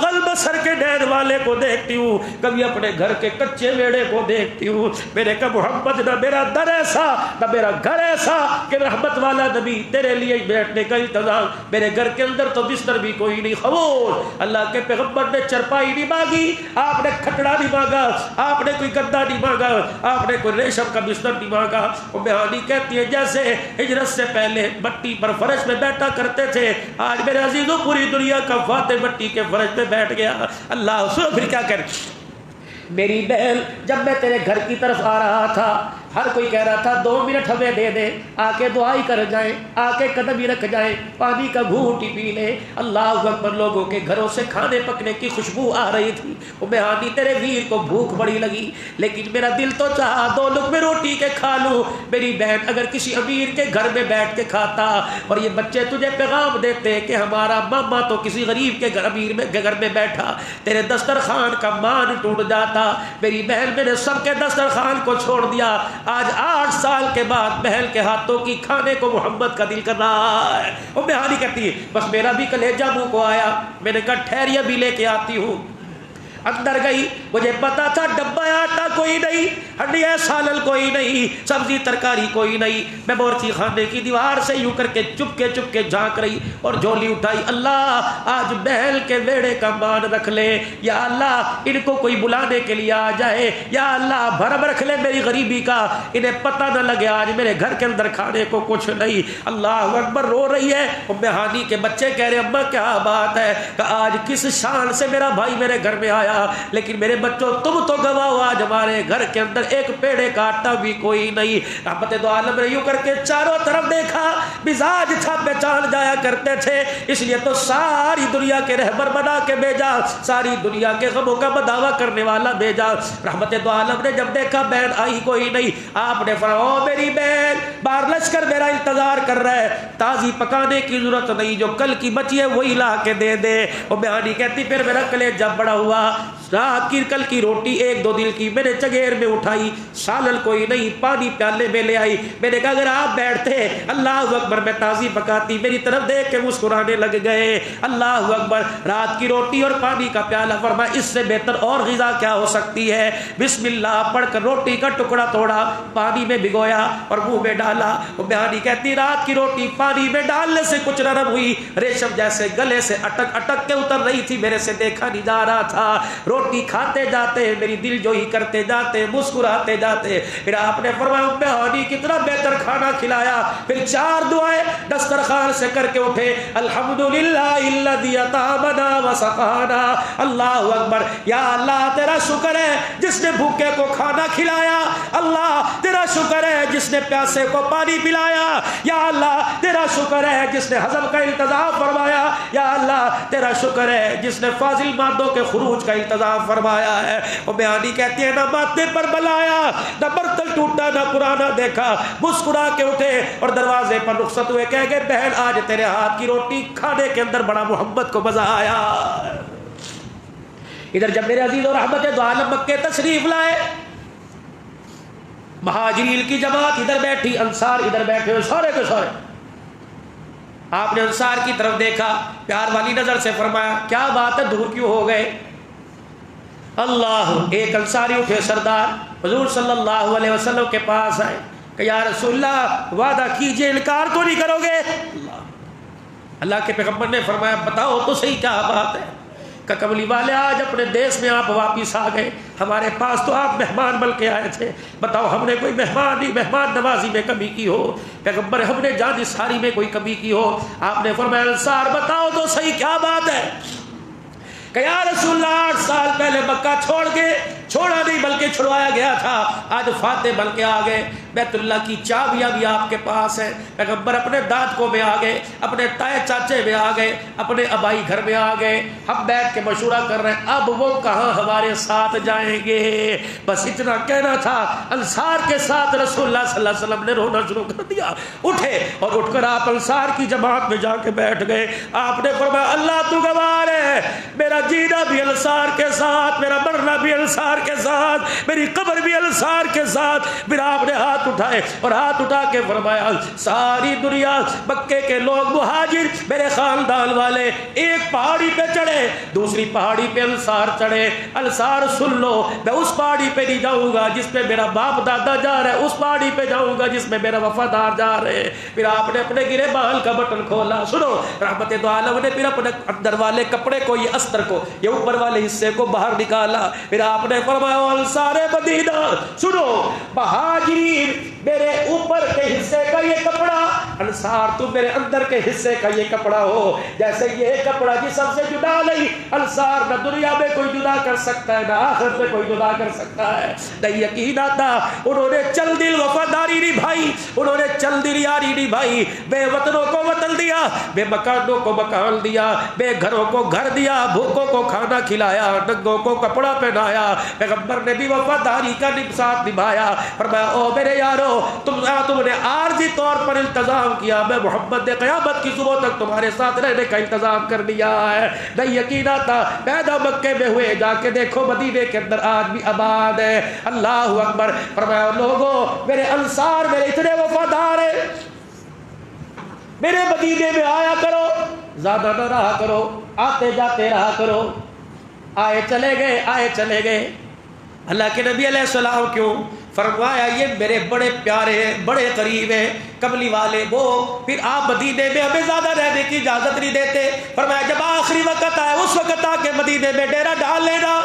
غل بسر کے ڈین والے کو دیکھتی ہوں، کبھی اپنے گھر کے کچے ویڑے کو دیکھتی ہوں۔ میں نے کہا محمد نہ میرا در ایسا نہ میرا گھر ایسا کہ رحمت والا نبی تیرے لیے بیٹھنے کا انتظام، میرے گھر کے اندر تو بستر بھی کوئی نہیں، خاموش۔ اللہ کے پیغمبر نے چرپائی نہیں مانگی، آپ نے کھٹڑا نہیں مانگا، آپ نے کوئی گدا نہیں مانگا، آپ نے کوئی ریشم کا بستر نہیں مانگا۔ وہ بہانی کہتی ہے جیسے ہجرت سے پہلے مٹی پر فرش میں بیٹھا کرتے تھے، آج میرے عزیزوں پوری دنیا کا فاتح مٹی کے فرش میں بیٹھ گیا۔ اللہ سنو پھر کیا کرے، میری بہن جب میں تیرے گھر کی طرف آ رہا تھا، ہر کوئی کہہ رہا تھا 2 منٹ ہمیں دے دے، آ کے دعائی کر جائیں، آ کے قدم ہی رکھ جائیں، پانی کا گھونٹ ہی پی لیں۔ اللہ اکبر، لوگوں کے گھروں سے کھانے پکنے کی خوشبو آ رہی تھی۔ وہ بہانی تیرے ویر کو بھوک بڑی لگی، لیکن میرا دل تو چاہا 2 لقمے روٹی کے کھا لوں۔ میری بہن اگر کسی امیر کے گھر میں بیٹھ کے کھاتا اور یہ بچے تجھے پیغام دیتے کہ ہمارا ماما تو کسی غریب کے گھر امیر کے گھر میں بیٹھا، تیرے دسترخوان کا مان ٹوٹ جاتا۔ میری بہن میں نے سب کے دسترخوان کو چھوڑ دیا، آج 8 سال کے بعد بہن کے ہاتھوں کی کھانے کو محمد کا دل کر رہا ہے۔ وہ بہانی کہتی ہے بس میرا بھی کلیجہ منہ کو آیا، میں نے کہا ٹھہریے بھی لے کے آتی ہوں۔ اندر گئی، مجھے پتا تھا ڈبہ آٹا کوئی نہیں، ہنڈیا سالن کوئی نہیں، سبزی ترکاری کوئی نہیں۔ میں بورچی خانے کی دیوار سے یوں کر کے چپ کے جھانک رہی اور جھولی اٹھائی، اللہ آج بہل کے ویڑے کا مان رکھ لے، یا اللہ ان کو کوئی بلانے کے لیے آ جائے، یا اللہ بھرم رکھ لے میری غریبی کا، انہیں پتہ نہ لگے آج میرے گھر کے اندر کھانے کو کچھ نہیں۔ اللہ اکبر، رو رہی ہے۔ بہانی کے بچے کہہ رہے اماں کیا بات ہے کہ آج کس شان سے میرا بھائی میرے گھر میں آیا، لیکن میرے بچوں تم تو گواہ ہو، آج ہمارے گھر کے اندر ایک پیڑے کا آٹا بھی کوئی نہیں۔ رحمت دو عالم نے یوں کر کے چاروں طرف دیکھا، مزاج تھا پہچان جایا کرتے تھے، اس لیے تو ساری دنیا کے رہبر بنا کے بھیجا، ساری دنیا کے غموں کا بداوا کرنے والا بھیجا۔ رحمت دو عالم نے جب دیکھا بہن آئی کوئی نہیں، آپ نے فرمایا او میری بہن، بار لشکر میرا انتظار کر رہا ہے، تازی پکانے کی ضرورت نہیں، جو کل کی بچی ہے وہی لا کے دے دے۔ وہ بہانی کہتی پھر میرا کلیجہ بڑا ہوا، رات کی کل کی روٹی 1-2 دن کی میں نے چگیر میں اٹھائی، سالن کوئی نہیں، پانی پیالے میں لے آئی۔ میں نے کہا اگر آپ بیٹھتے اللہ اکبر میں تازی پکاتی۔ میری طرف دیکھ کے مسکرانے لگ گئے۔ اللہ اکبر، رات کی روٹی اور پانی کا پیالہ، فرمایا اس سے بہتر اور غذا کیا ہو سکتی ہے۔ بسم اللہ پڑھ کر روٹی کا ٹکڑا توڑا، پانی میں بھگویا اور منہ میں ڈالا۔ وہ بہانی کہتی رات کی روٹی پانی میں ڈالنے سے کچھ نرم ہوئی، ریشم جیسے گلے سے اٹک کے اتر رہی تھی، میرے سے دیکھا نہیں جا رہا تھا۔ روٹی کھاتے جاتے میری دل جوئی کرتے جاتے، مسکراتے جاتے۔ پھر آپ نے فرمایا بہانی کتنا بہتر کھانا کھلایا۔ پھر 4 دعائیں دسترخوان سے کر کے اٹھے، الحمدللہ الذی اطعمنا وسقانا۔ اللہ اکبر، یا اللہ تیرا شکر ہے جس نے بھوکے کو کھانا کھلایا، اللہ تیرا شکر ہے جس نے پیاسے کو پانی پلایا، یا اللہ تیرا شکر ہے جس نے ہضم کا انتظام فرمایا، یا اللہ تیرا شکر ہے جس نے فاضل مادوں کے خروج کا انتظام فرمایا ہے۔ وہ بیانی کہتی ہے نہ ماتھے پر بلایا، نہ برتن ٹوٹا، نہ پرانا دیکھا، مسکرا کے اٹھے اور دروازے پر رخصت ہوئے، کہہ گئے بہن آج تیرے ہاتھ کی روٹی کھانے کے اندر بڑا محبت کو مزہ آیا۔ ادھر جب میرے عزیز اور رحمت دو عالم مکے تشریف لائے، مہاجرین کی جماعت ادھر بیٹھی، انصار ادھر بیٹھے ہوئے، سارے کے سارے۔ آپ نے انصار کی طرف دیکھا، پیار والی نظر سے فرمایا کیا بات ہے دور کیوں ہو گئے؟ اللہ، ایک انصاری اٹھے سردار حضور صلی اللہ علیہ وسلم کے پاس آئے کہ یا رسول اللہ وعدہ کیجئے انکار تو نہیں کرو گے؟ اللہ کے پیغمبر نے فرمایا بتاؤ تو صحیح کیا بات ہے؟ کہ کملی والے آج اپنے دیش میں آپ واپس آ گئے، ہمارے پاس تو آپ مہمان بن کے آئے تھے، بتاؤ ہم نے کوئی مہمان نوازی میں کمی کی ہو؟ پیغمبر ہم نے جانثاری میں کوئی کمی کی ہو؟ آپ نے فرمایا انصار بتاؤ تو صحیح کیا بات ہے؟ کہ یا رسول اللہ 8 سال پہلے مکہ چھوڑ کے چھوڑا نہیں بلکہ چھڑوایا گیا تھا، آج فاتح بن کے آ گئے۔ بیت اللہ کی چابیاں بھی آپ کے پاس ہیں۔ پیغمبر اپنے دادکوں میں آ گئے، اپنے تائے چاچے میں آ گئے، اپنے ابائی گھر میں آ گئے، ہم بیٹھ کے مشورہ کر رہے ہیں اب وہ کہاں ہمارے ساتھ جائیں گے۔ بس اتنا کہنا تھا، انصار کے ساتھ رسول اللہ صلی اللہ علیہ وسلم نے رونا شروع کر دیا۔ اٹھے اور اٹھ کر آپ انصار کی جماعت میں جا کے بیٹھ گئے۔ آپ نے فرمایا اللہ تو گواہ ہے، میرا جینا بھی انصار کے ساتھ، میرا مرنا بھی انصار کے ساتھ، میری قبر بھی انصار کے ساتھ۔ پھر آپ نے ہاتھ اٹھائے اور ہاتھ اٹھا کے فرمایا ساری دنیا، مکے کے لوگ مہاجر میرے خاندان والے ایک پہاڑی پہ چڑھے، دوسری پہاڑی پہ انصار چڑھے۔ انصار سن لو، میں اس پہاڑی پہ نہیں جاؤں گا جس پہ میرا باپ دادا جا رہا ہے، اس پہاڑی پہ جاؤں گا جس میں میرا وفادار جا رہے ہیں۔ پھر آپ نے اپنے گرے بال کا بٹن کھولا، سنو رحمت دو عالم نے پھر اپنے اندر والے کپڑے کو، یہ استر کو، یہ اوپر والے حصے کو باہر نکالا۔ پھر آپ نے فرمایا انصار مدینہ سنو، مہاجرین میرے اوپر کے حصے کا یہ کپڑا، انصار تم میرے اندر کے حصے کا یہ کپڑا ہو۔ جیسے یہ کپڑا جسم سے جدا نہیں، انصار نہ دنیا میں کوئی جدا کر سکتا ہے، نہ آخرت میں کوئی جدا کر سکتا ہے۔ نہیں یقین آتا، انہوں نے چل دل وفاداری نبھائی، انہوں نے چل دل یاری نبھائی، بے وطنوں کو وطن دیا، بے مکانوں کو مکان دیا، بے گھروں کو گھر دیا، بھوکوں کو کھانا کھلایا، ننگوں کو کپڑا پہنایا۔ پیغمبر نے بھی وفاداری کا ساتھ نبھایا۔ فرمایا او میرے یارو، تم نے عارضی طور پر التزام کیا، میں محمد نے قیامت کی صبح تک تمہارے ساتھ رہنے کا انتظام کر دیا ہے۔ نہیں یقین آتا، پیدا مکے میں ہوئے، جا کے دیکھو مدینے کے اندر آج بھی آباد ہے۔ اللہ اکبر۔ فرمایا لوگوں میرے انصار میرے اتنے وفادار ہیں، میرے مدینے میں آیا کرو، زیادہ نہ رہا کرو، آتے جاتے رہا کرو۔ آئے چلے گئے، آئے چلے گئے۔ اللہ کے نبی علیہ السلام کیوں؟ فرمایا یہ میرے بڑے پیارے ہیں، بڑے قریب ہیں، قبلی والے وہ۔ پھر آپ مدینے میں ہمیں زیادہ رہنے کی اجازت نہیں دیتے۔ فرمایا جب آخری وقت آئے اس وقت آ کے مدینے میں ڈیرا ڈال لینا۔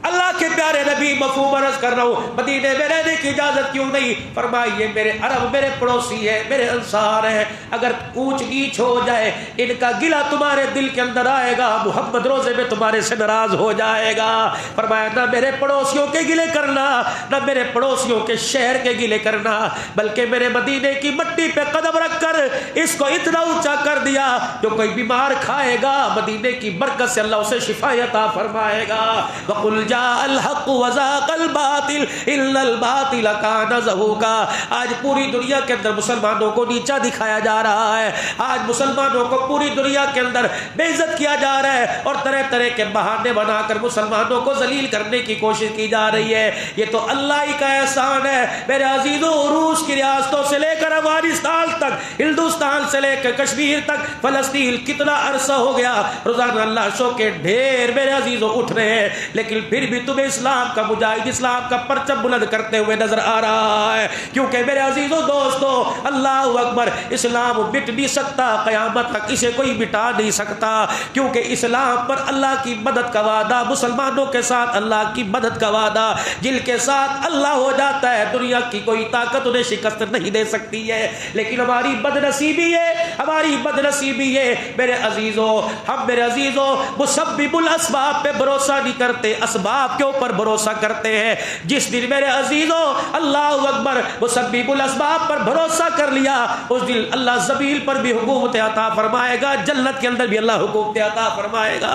اللہ کے پیارے نبی مفہوم عرض کر رہا ہوں، مدینے میں رہنے کی اجازت کیوں نہیں؟ فرمایا یہ میرے عرب، میرے پڑوسی ہیں، میرے انصار ہیں، اگر اونچ نیچ ہو جائے ان کا گلہ تمہارے دل کے اندر آئے گا، محمد روزے میں تمہارے سے ناراض ہو جائے گا۔ فرمایا نہ میرے پڑوسیوں کے گلے کرنا، نہ میرے پڑوسیوں کے شہر کے گلے کرنا، بلکہ میرے مدینے کی مٹی پہ قدم رکھ کر اس کو اتنا اونچا کر دیا جو کوئی بیمار کھائے گا مدینے کی برکت سے اللہ اسے شفا عطا فرمائے گا۔ وقل جاء الحق وزاق الباطل ان الباطل کان زہوقا۔ آج پوری دنیا کے اندر مسلمانوں کو نیچا دکھایا جا رہا ہے، آج مسلمانوں کو پوری دنیا کے اندر بے عزت کیا جا رہا ہے، اور طرح طرح کے بہانے بنا کر مسلمانوں کو ذلیل کرنے کی کوشش کی جا رہی ہے۔ یہ تو اللہ ہی کا احسان ہے میرے عزیزوں۔ روس کی ریاستوں سے لے کر افغانستان تک، ہندوستان سے لے کر کشمیر تک، فلسطین کتنا عرصہ ہو گیا روزانہ لاشوں کے ڈھیر میرے عزیزوں اٹھ رہے ہیں، لیکن پھر بھی تمہیں اسلام کا مجاہد، اسلام کا پرچم بلند کرتے ہوئے نظر آ رہا ہے۔ کیونکہ میرے عزیزوں دوستو، اللہ اکبر، اسلام مٹ نہیں سکتا، قیامت تک اسے کوئی مٹا نہیں سکتا، کیونکہ اسلام پر اللہ کی مدد کا وعدہ، مسلمانوں کے ساتھ اللہ کی مدد کا وعدہ، جن کے ساتھ اللہ ہو جاتا ہے دنیا کی کوئی طاقت انہیں شکست نہیں دے سکتی ہے۔ لیکن ہماری بد نصیبی ہے، ہماری بد نصیبی ہے میرے عزیزوں، ہم میرے عزیزوں مسبب الاسباب پہ بھروسہ نہیں کرتے، اسباب کے اوپر بھروسہ کرتے ہیں۔ جس دن میرے عزیزوں اللہ اکبر مسبب الاسباب پر بھروسہ کر لیا، اس دن اللہ زمین پر بھی حکومت عطا فرمائے گا، جنت کے اندر بھی اللہ حکومت عطا فرمائے گا۔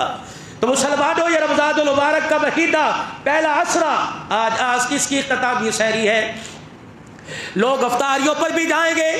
تو مسلمانوں یہ رمضان المبارک کا مہینہ پہلا عشرہ آج کس کی اختتامی سحری ہے؟ لوگ افطاریوں پر بھی جائیں گے،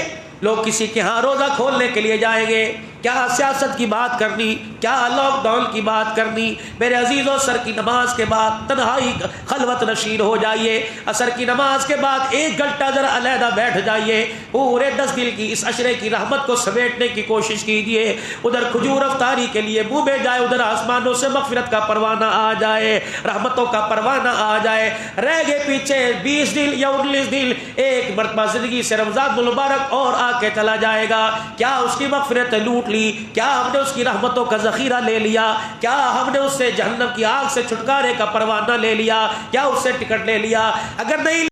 لوگ کسی کے ہاں روزہ کھولنے کے لیے جائیں گے، کیا سیاست کی بات کرنی، کیا لاک ڈاؤن کی بات کرنی۔ میرے عزیزوں عصر کی نماز کے بعد تنہائی خلوت نشین ہو جائیے، عصر کی نماز کے بعد 1 گھنٹہ ذرا علیحدہ بیٹھ جائیے، پورے 10 دن کی اس عشرے کی رحمت کو سمیٹنے کی کوشش کیجیے۔ ادھر کھجور افطاری کے لیے منہ میں جائے، ادھر آسمانوں سے مغفرت کا پروانہ آ جائے، رحمتوں کا پروانہ آ جائے۔ رہ گئے پیچھے 20 دن یا 19 دن، ایک مرتبہ زندگی سے رمضان المبارک اور آ کے چلا جائے گا، کیا اس کی مغفرت لوٹ لی؟ کیا ہم نے اس کی رحمتوں کا ذخیرہ لے لیا؟ کیا ہم نے اس سے جہنم کی آگ سے چھٹکارے کا پروانہ لے لیا؟ کیا اس سے ٹکٹ لے لیا؟ اگر نہیں